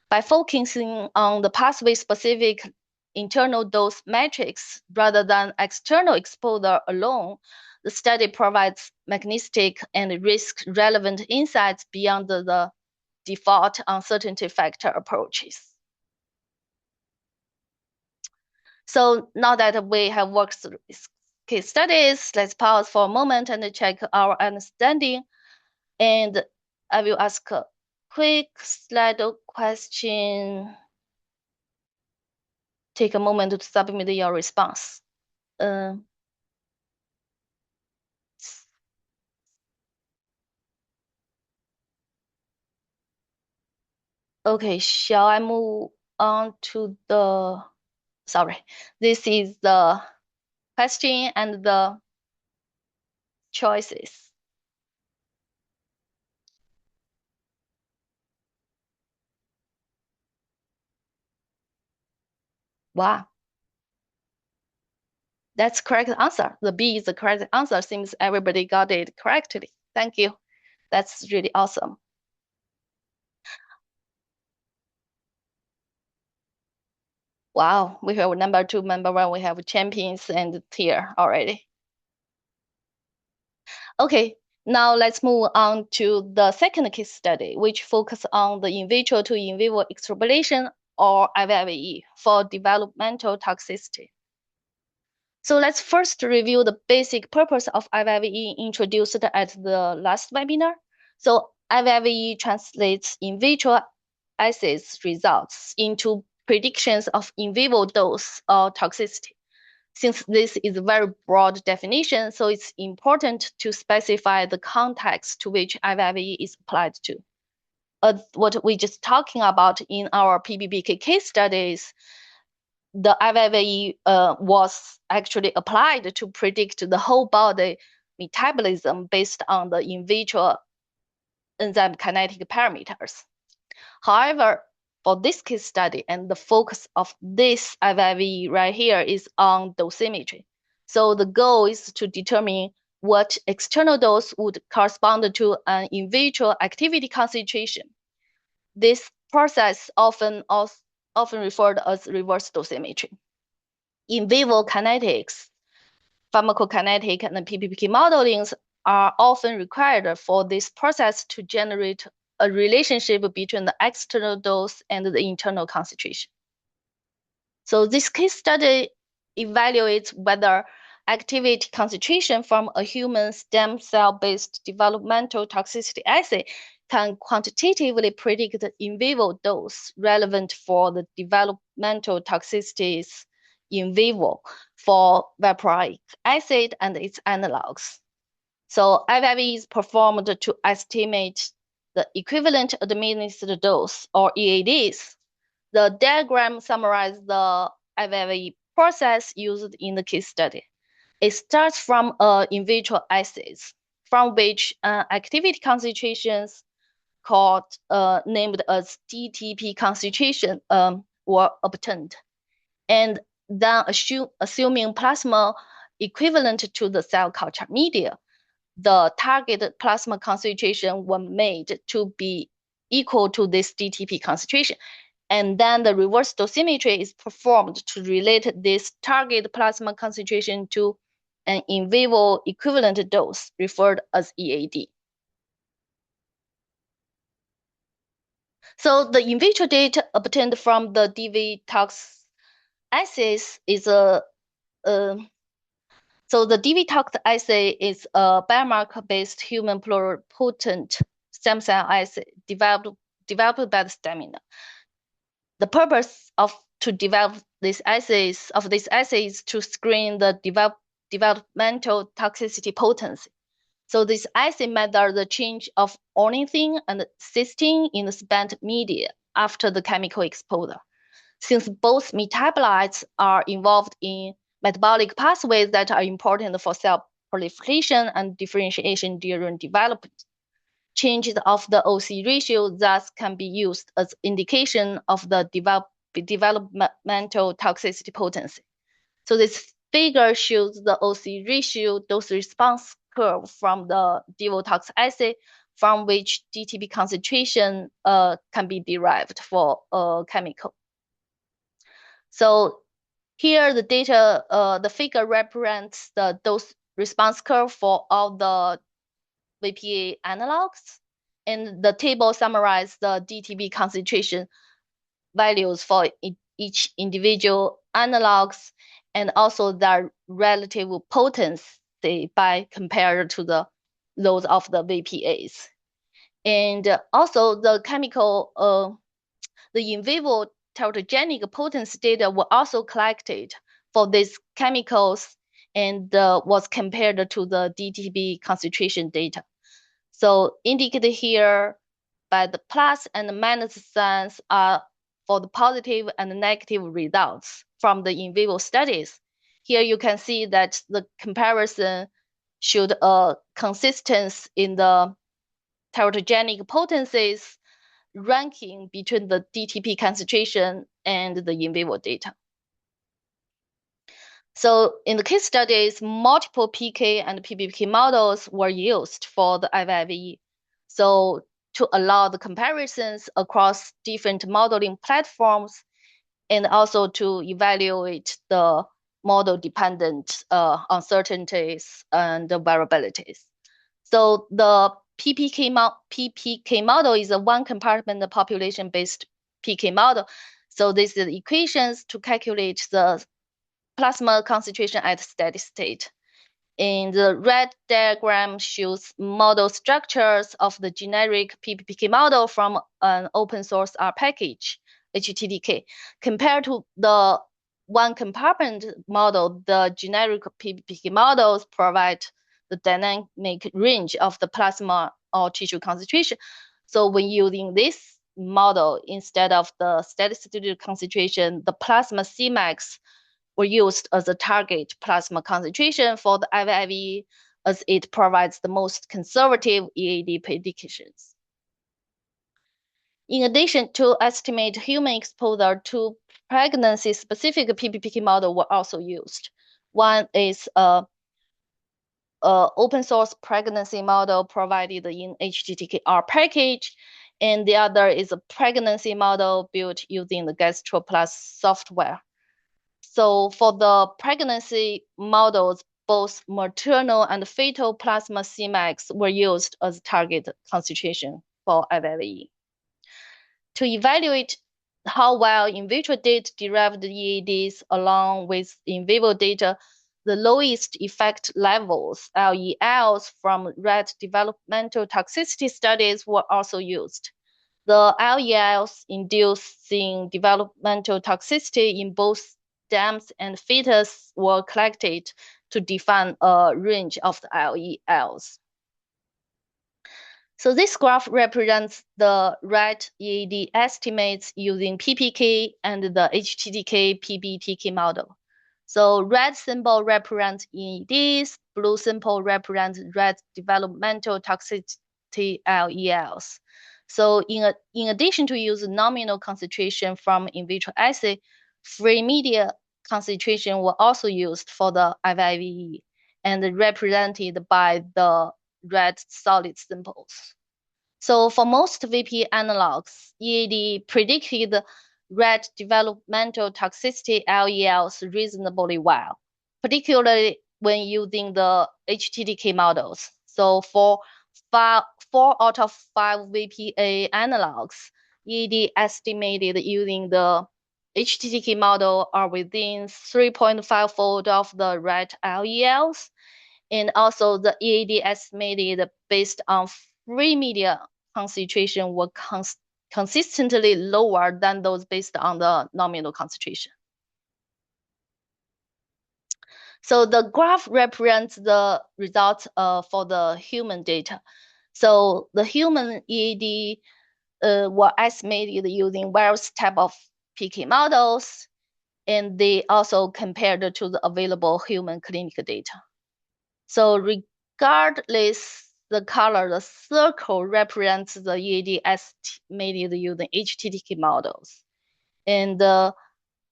By focusing on the pathway-specific internal dose metrics rather than external exposure alone, the study provides mechanistic and risk-relevant insights beyond the default uncertainty factor approaches. So now that we have worked through these case studies, let's pause for a moment and check our understanding. And I will ask a quick slide question. Take a moment to submit your response. Okay, shall I move on to the, sorry, this is the question and the choices. Wow. That's correct answer. The B is the correct answer. Seems everybody got it correctly. Thank you. That's really awesome. Wow, we have number 2, number 1, we have champions and here already. Okay, now let's move on to the second case study, which focuses on the in vitro to in vivo extrapolation or IVIVE for developmental toxicity. So let's first review the basic purpose of IVIVE introduced at the last webinar. So IVIVE translates in vitro assays results into predictions of in vivo dose or toxicity. Since this is a very broad definition, so it's important to specify the context to which IVIVE is applied to. What we just talking about in our PBPK case studies, the IVIVE was actually applied to predict the whole body metabolism based on the in vitro enzyme kinetic parameters. However, for this case study and the focus of this IVIVE right here is on dosimetry. So the goal is to determine what external dose would correspond to an in vitro activity concentration. This process often referred as reverse dosimetry. In vivo kinetics, pharmacokinetic, and PBPK modelings are often required for this process to generate a relationship between the external dose and the internal concentration. So this case study evaluates whether activity concentration from a human stem cell-based developmental toxicity assay can quantitatively predict the in vivo dose relevant for the developmental toxicities in vivo for valproic acid and its analogs. So IVIVE is performed to estimate the equivalent administered dose, or EADs. The diagram summarizes the IVIVE process used in the case study. It starts from in vitro assays, from which activity concentrations called named as DTP concentration were obtained, and then assuming plasma equivalent to the cell culture media, the target plasma concentration was made to be equal to this DTP concentration. And then the reverse dosimetry is performed to relate this target plasma concentration to an in vivo equivalent dose referred as EAD. So the in vitro data obtained from the DV tox assays is so the DV tox assay is a biomarker-based human pluripotent stem cell assay developed by the Stamina. The purpose to develop these assays to screen the developmental toxicity potency. So this assay measures the change of ornithine and cysteine in the spent media after the chemical exposure. Since both metabolites are involved in metabolic pathways that are important for cell proliferation and differentiation during development, changes of the OC ratio thus can be used as indication of the developmental toxicity potency. So this figure shows the OC ratio dose response curve from the DevoTox assay, from which DTB concentration can be derived for a chemical. So here the data, the figure represents the dose response curve for all the VPA analogs, and the table summarizes the DTB concentration values for each individual analogs, and also their relative potency by compared to those of the VPAs. And also the chemical, the in vivo teratogenic potency data were also collected for these chemicals and was compared to the DTB concentration data. So indicated here by the plus and minus signs are for the positive and negative results from the in vivo studies. Here you can see that the comparison showed a consistency in the teratogenic potencies ranking between the DTP concentration and the in vivo data. So in the case studies, multiple PK and PBPK models were used for the IVIVE. So to allow the comparisons across different modeling platforms, and also to evaluate the model-dependent uncertainties and the variabilities. So the PPK model is a one-compartment population-based PK model. So this is the equations to calculate the plasma concentration at steady state. And the red diagram shows model structures of the generic PPK model from an open source R package, HTTK. Compared to the one compartment model, the generic PPK models provide the dynamic range of the plasma or tissue concentration. So when using this model instead of the steady state concentration, the plasma Cmax were used as a target plasma concentration for the IVIVE, as it provides the most conservative EAD predictions. In addition to estimate human exposure, two pregnancy-specific PPPK model were also used. One is a open source pregnancy model provided in HTTK-R package, and the other is a pregnancy model built using the GastroPlus software. So for the pregnancy models, both maternal and fetal plasma Cmax were used as target concentration for IVIVE. To evaluate how well in vitro data derived EADs along with in vivo data, the lowest effect levels, LELs, from rat developmental toxicity studies were also used. The LELs inducing developmental toxicity in both dams and fetus were collected to define a range of the LELs. So this graph represents the rat EAD estimates using PPK and the HTTK PBTK model. So red symbol represents EADs, blue symbol represents rat developmental toxicity LELs. So in addition to use nominal concentration from in vitro assay, free media concentration were also used for the IVIVE and represented by the red solid symbols. So for most VP analogs, EAD predicted rat developmental toxicity LELs reasonably well, particularly when using the HTTK models. So for 4 out of 5 VPA analogs, EAD estimated using the HTTK model are within 3.5-fold of the rat LELs, and also the EAD estimated based on free media concentration were consistently lower than those based on the nominal concentration. So the graph represents the results for the human data. So the human EAD were estimated using various type of PK models, and they also compared to the available human clinical data. So regardless the color, the circle represents the EAD estimated using HTTK models, and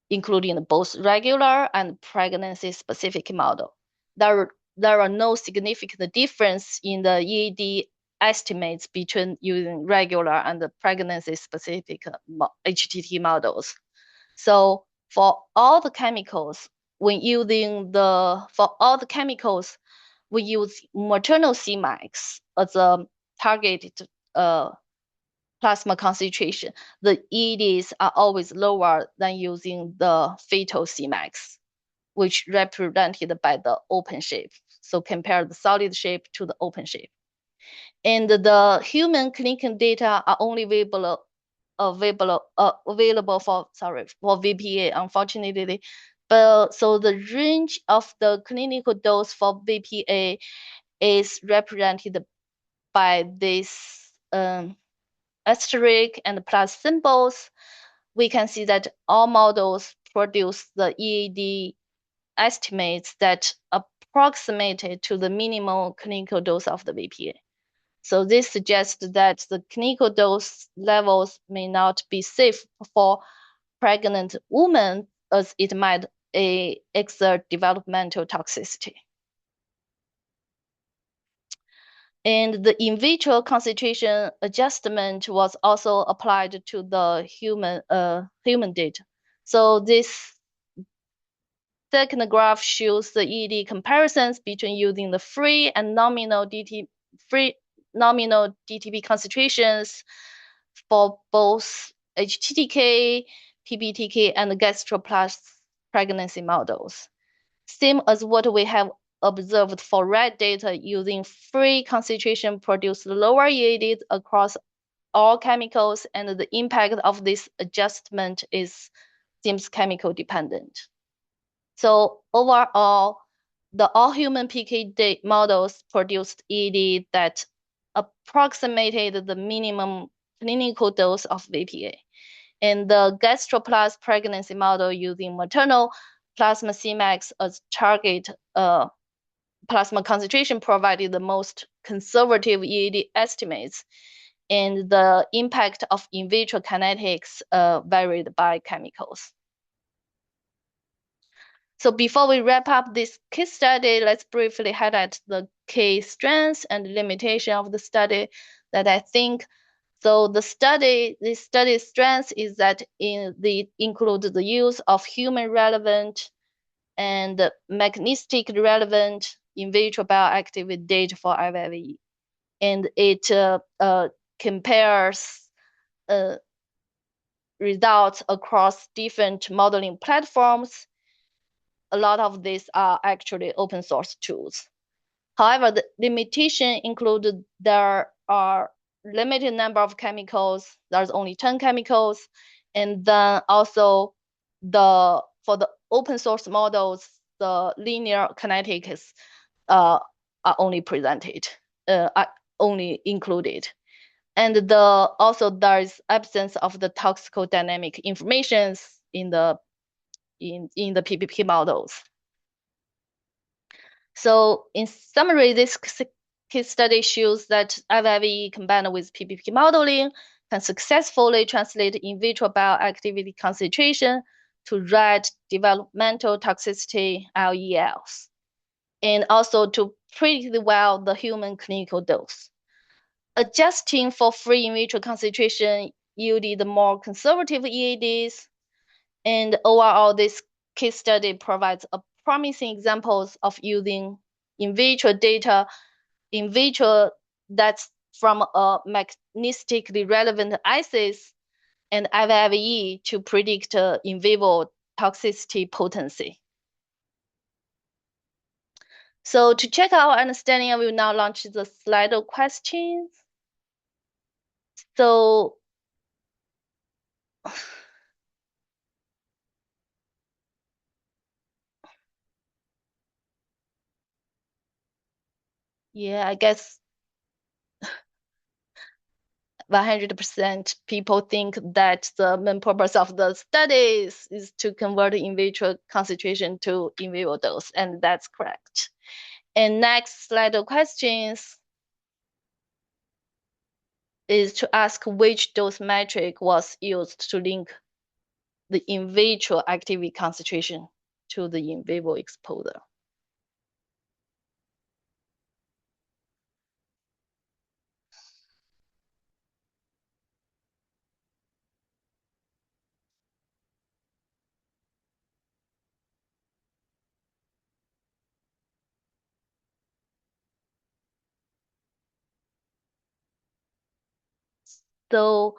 including both regular and pregnancy-specific model. There are no significant difference in the EAD estimates between using regular and the pregnancy-specific HTT models. So for all the chemicals, we use maternal Cmax as a targeted plasma concentration. The EDs are always lower than using the fetal Cmax, which represented by the open shape. So compare the solid shape to the open shape. And the human clinical data are only available for VPA, unfortunately. But so the range of the clinical dose for VPA is represented by this asterisk and plus symbols. We can see that all models produce the EAD estimates that approximated to the minimal clinical dose of the VPA. So this suggests that the clinical dose levels may not be safe for pregnant women, as it might exert developmental toxicity. And the in vitro concentration adjustment was also applied to the human data. So this second graph shows the ED comparisons between using the free and nominal DTP concentrations for both HTTK, PBTK, and gastroplus pregnancy models. Same as what we have observed for rat data, using free concentration produced lower EADs across all chemicals, and the impact of this adjustment seems chemical dependent. So overall, the all human PK models produced EAD that approximated the minimum clinical dose of VPA. And the gastroplus pregnancy model using maternal plasma Cmax as target plasma concentration provided the most conservative EAD estimates, and the impact of in vitro kinetics varied by chemicals. So before we wrap up this case study, let's briefly highlight the key strengths and limitation of the study that I think. So this study's strength is that they include the use of human relevant and mechanistically relevant in vitro bioactivity data for IVIVE. And it compares results across different modeling platforms. A lot of these are actually open source tools. However, the limitation included there are limited number of chemicals. There's only 10 chemicals. And then also for the open source models, the linear kinetics are only presented, are only included. And also there is absence of the toxicodynamic information in the PPP models. So in summary, this case study shows that IVIVE combined with PPP modeling can successfully translate in vitro bioactivity concentration to rat developmental toxicity LELs, and also to predict well the human clinical dose. Adjusting for free in vitro concentration yielded more conservative EADs, and overall this case study provides a promising examples of using in vitro data, in vitro that's from a mechanistically relevant assays and IVIVE to predict in vivo toxicity potency. So to check our understanding, I will now launch the Slido questions. So Yeah, I guess 100% people think that the main purpose of the studies is to convert in vitro concentration to in vivo dose, and that's correct. And next slide of questions is to ask which dose metric was used to link the in vitro activity concentration to the in vivo exposure. So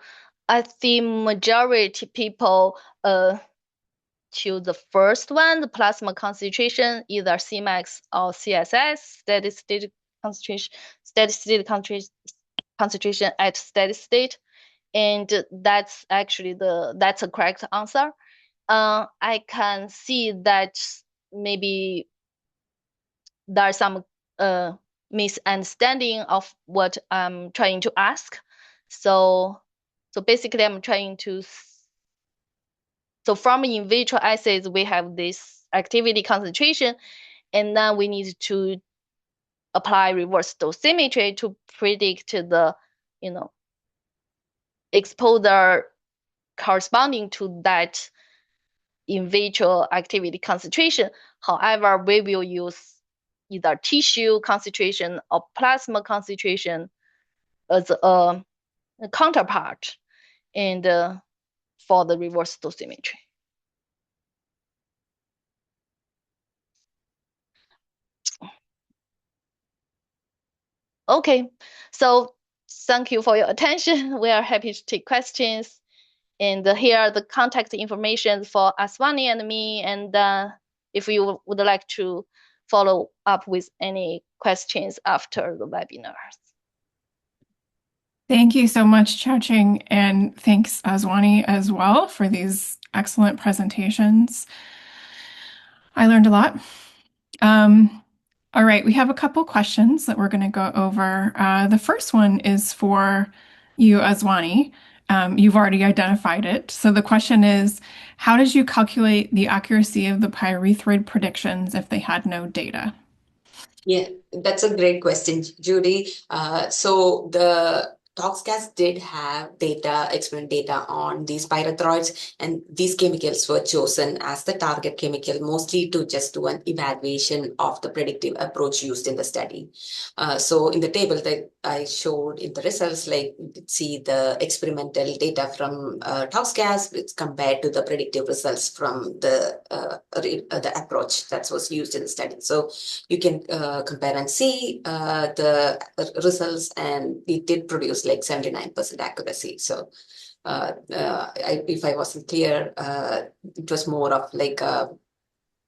I think majority people choose the first one, the plasma concentration, either Cmax or CSS, steady state concentration at steady state, and that's actually that's a correct answer. I can see that maybe there's some misunderstanding of what I'm trying to ask. So basically I'm trying to, so from in vitro assays, we have this activity concentration, and then we need to apply reverse dosimetry to predict the, exposure corresponding to that in vitro activity concentration. However, we will use either tissue concentration or plasma concentration as a counterpart and for the reverse dosimetry. Okay, so thank you for your attention. We are happy to take questions. And here are the contact information for Aswani and me. And if you would like to follow up with any questions after the webinar. Thank you so much, Xiaoqing, and thanks, Aswani, as well, for these excellent presentations. I learned a lot. All right, we have a couple questions that we're going to go over. The first one is for you, Aswani. You've already identified it. So the question is, how did you calculate the accuracy of the pyrethroid predictions if they had no data? Yeah, that's a great question, Judy. So the ToxCast did have data, experiment data on these pyrethroids, and these chemicals were chosen as the target chemical, mostly to just do an evaluation of the predictive approach used in the study. So in the table that I showed in the results, like you could see the experimental data from ToxCast compared to the predictive results from the approach that was used in the study. So you can compare and see the results, and it did produce like 79% accuracy. So if I wasn't clear, it was more of like a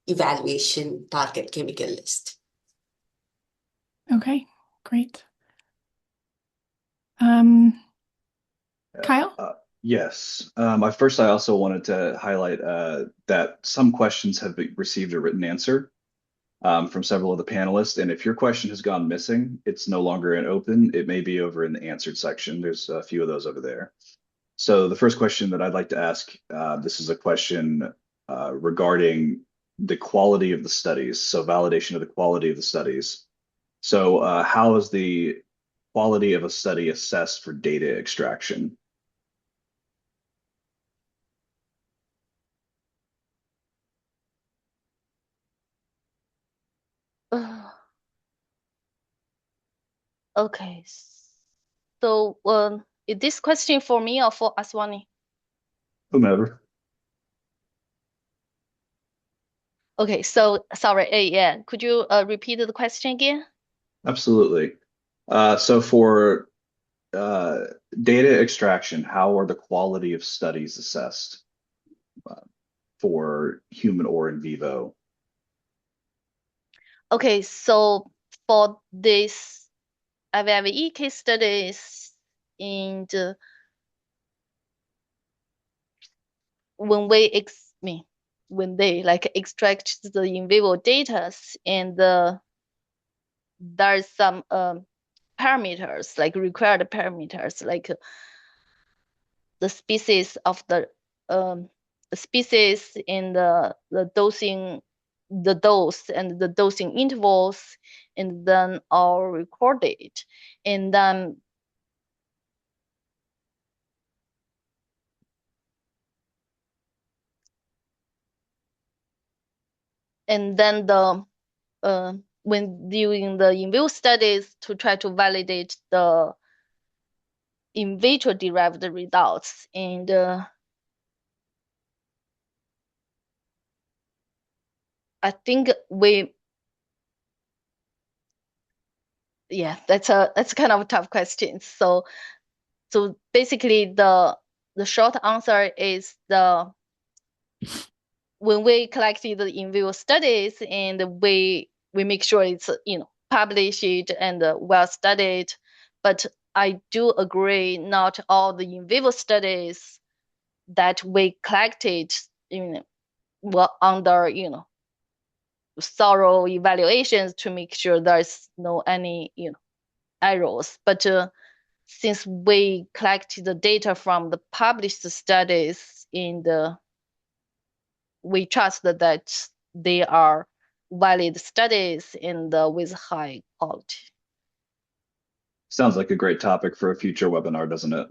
evaluation target chemical list. Okay, great. Kyle? Yes. I also wanted to highlight that some questions have received a written answer from several of the panelists. And if your question has gone missing, it's no longer in open. It may be over in the answered section. There's a few of those over there. So the first question that I'd like to ask, this is a question regarding the quality of the studies. So validation of the quality of the studies. So how is the quality of a study assessed for data extraction? Okay, so is this question for me or for Aswani? Whomever. Okay, so sorry, yeah, could you repeat the question again? Absolutely. So for data extraction, how are the quality of studies assessed for human or in vivo? Okay, so for this IVIVE case studies, and when when they like extract the in vivo data, and there's some parameters, like required parameters, like the species of the species in the dosing, the dose and the dosing intervals, and then all recorded, and then the when doing the in vivo studies to try to validate the in vitro derived results, and I think that's kind of a tough question. So basically the short answer is when we collected the in vivo studies, and we make sure it's published and well studied. But I do agree, not all the in vivo studies that we collected were under thorough evaluations to make sure there's no any errors. But since we collected the data from the published studies, and we trust that they are valid studies and with high quality. Sounds like a great topic for a future webinar, doesn't it?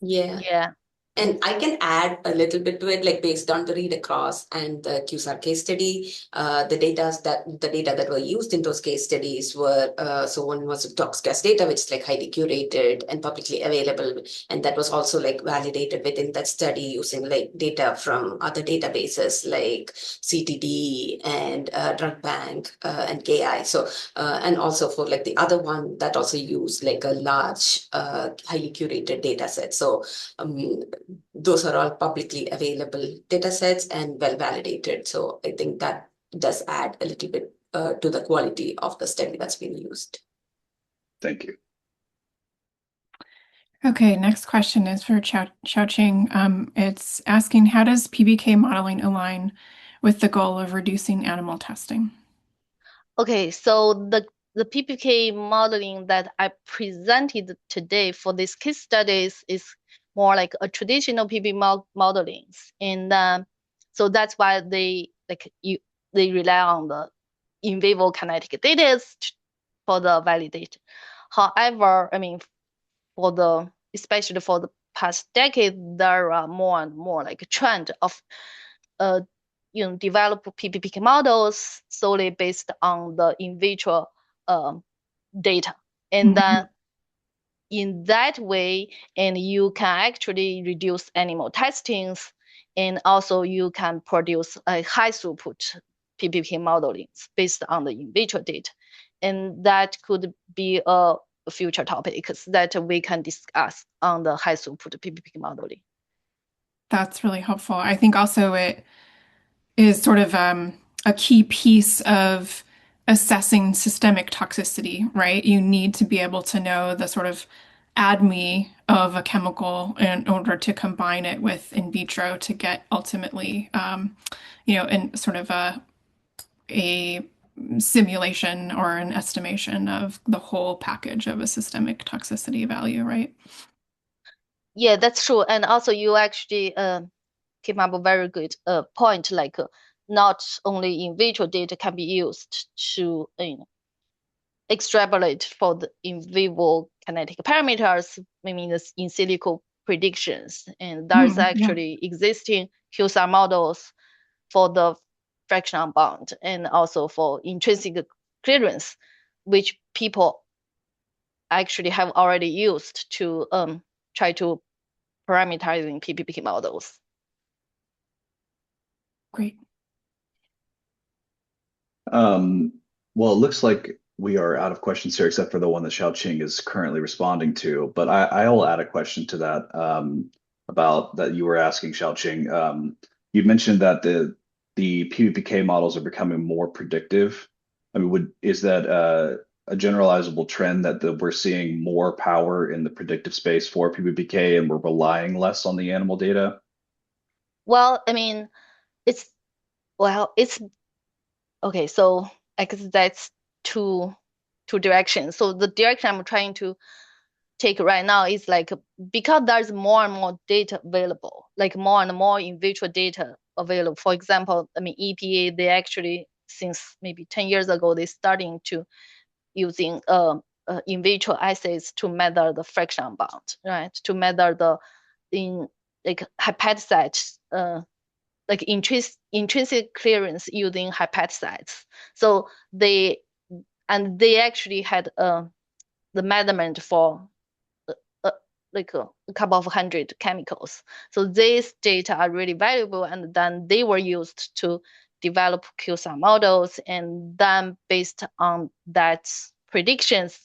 Yeah. Yeah. And I can add a little bit to it, like based on the read across and the QSAR case study, the data that were used in those case studies were so one was ToxCast data, which is like highly curated and publicly available, and that was also like validated within that study using like data from other databases like CTD and Drug Bank and KI. So and also for like the other one that also used like a large highly curated data set. So those are all publicly available data sets and well validated. So I think that does add a little bit to the quality of the study that's been used. Thank you. Okay, next question is for Xiaoqing. It's asking, how does PBK modeling align with the goal of reducing animal testing? Okay, so the PPK modeling that I presented today for these case studies is more like a traditional PPK modelings, and so that's why they rely on the in vivo kinetic data for the validation. However, I mean, especially for the past decade, there are more and more like a trend of develop PPK models solely based on the in vitro data, and then in that way, and you can actually reduce animal testings, and also you can produce a high throughput PPK modeling based on the in vitro data, and that could be a future topic that we can discuss on the high throughput PPK modeling. That's really helpful. I think also it is sort of a key piece of assessing systemic toxicity, right? You need to be able to know the sort of ADME of a chemical in order to combine it with in vitro to get ultimately, in sort of a simulation or an estimation of the whole package of a systemic toxicity value, right? Yeah, that's true. And also you actually came up a very good point, like not only in vitro data can be used to extrapolate for the in vivo kinetic parameters, I mean the in silico predictions, and there's actually existing QSAR models for the fractional bond and also for intrinsic clearance, which people actually have already used to try to parameterizing PPK models. Great. Well, it looks like we are out of questions here, except for the one that Xiaoqing is currently responding to. But I will add a question to that about that you were asking, Xiaoqing. You mentioned that the PBPK models are becoming more predictive. I mean, is that a generalizable trend that we're seeing more power in the predictive space for PBPK and we're relying less on the animal data? Well, I mean, it's okay. So I guess that's two two directions. So the direction I'm trying to take right now is like, because there's more and more data available, like more and more in vitro data available. For example, I mean, EPA, they actually, since maybe 10 years ago, they starting to using in vitro assays to measure the fraction bound, right? To measure the like hepatocytes, like intrinsic clearance using hepatocytes. So they actually had the measurement for like a couple of hundred chemicals. So these data are really valuable, and then they were used to develop QSAR models, and then based on that predictions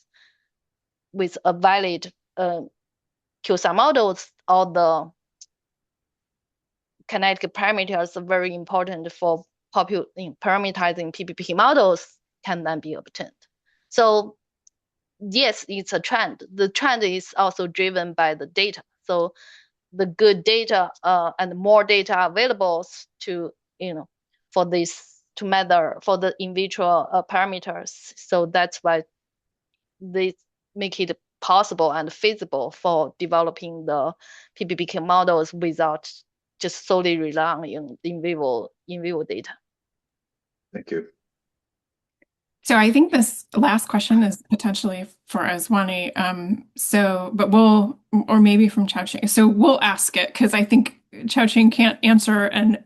with a valid QSAR models, all the kinetic parameters are very important for parameterizing PPP models can then be obtained. So yes, it's a trend. The trend is also driven by the data. So the good data and more data available to, for this to measure for the in vitro parameters. So that's why they make it possible and feasible for developing the PPPK models without just solely relying on in vivo data. Thank you. So I think this last question is potentially for Aswani. But or maybe from Xiaoqing. So we'll ask it because I think Xiaoqing can't answer and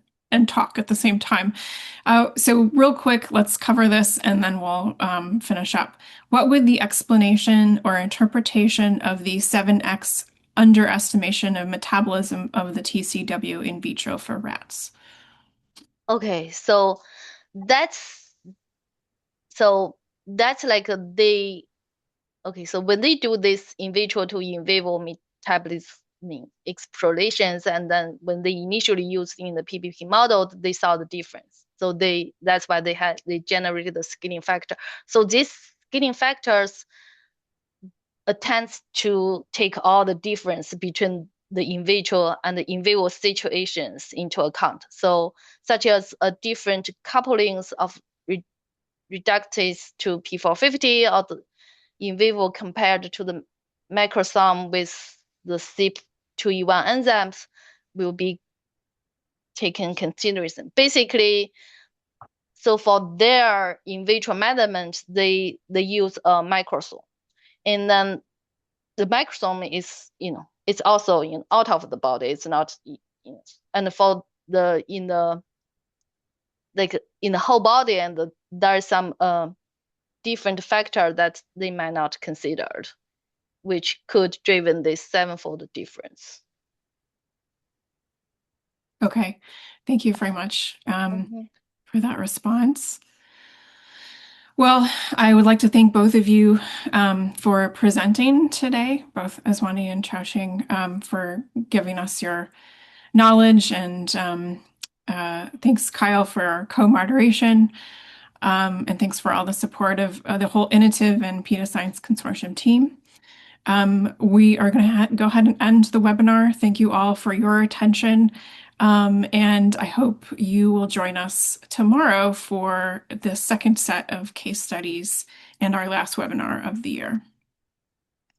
talk at the same time. So real quick, let's cover this and then we'll finish up. What would the explanation or interpretation of the 7x underestimation of metabolism of the TCW in vitro for rats? Okay, so that's like so when they do this in vitro to in vivo metabolism explorations, and then when they initially used in the PPP model, they saw the difference. So that's why they generated the scaling factor. So these scaling factors attempts to take all the difference between the in vitro and the in vivo situations into account. So such as a different couplings of reductase to P450 or the in vivo compared to the macrosome with the CYP2E1 enzymes will be taken consideration. Basically, so for their in vitro measurements, they use a microsome, and then the microsome is it's also out of the body. It's not and for the in the whole body, and there are some different factor that they might not considered, which could driven this sevenfold difference. Okay, thank you very much for that response. Well, I would like to thank both of you for presenting today, both Aswani and Xiaoqing, for giving us your knowledge, and thanks, Kyle, for co-moderation, and thanks for all the support of the whole Inotiv and PETA Science Consortium team. We are going to go ahead and end the webinar. Thank you all for your attention. And I hope you will join us tomorrow for the second set of case studies and our last webinar of the year.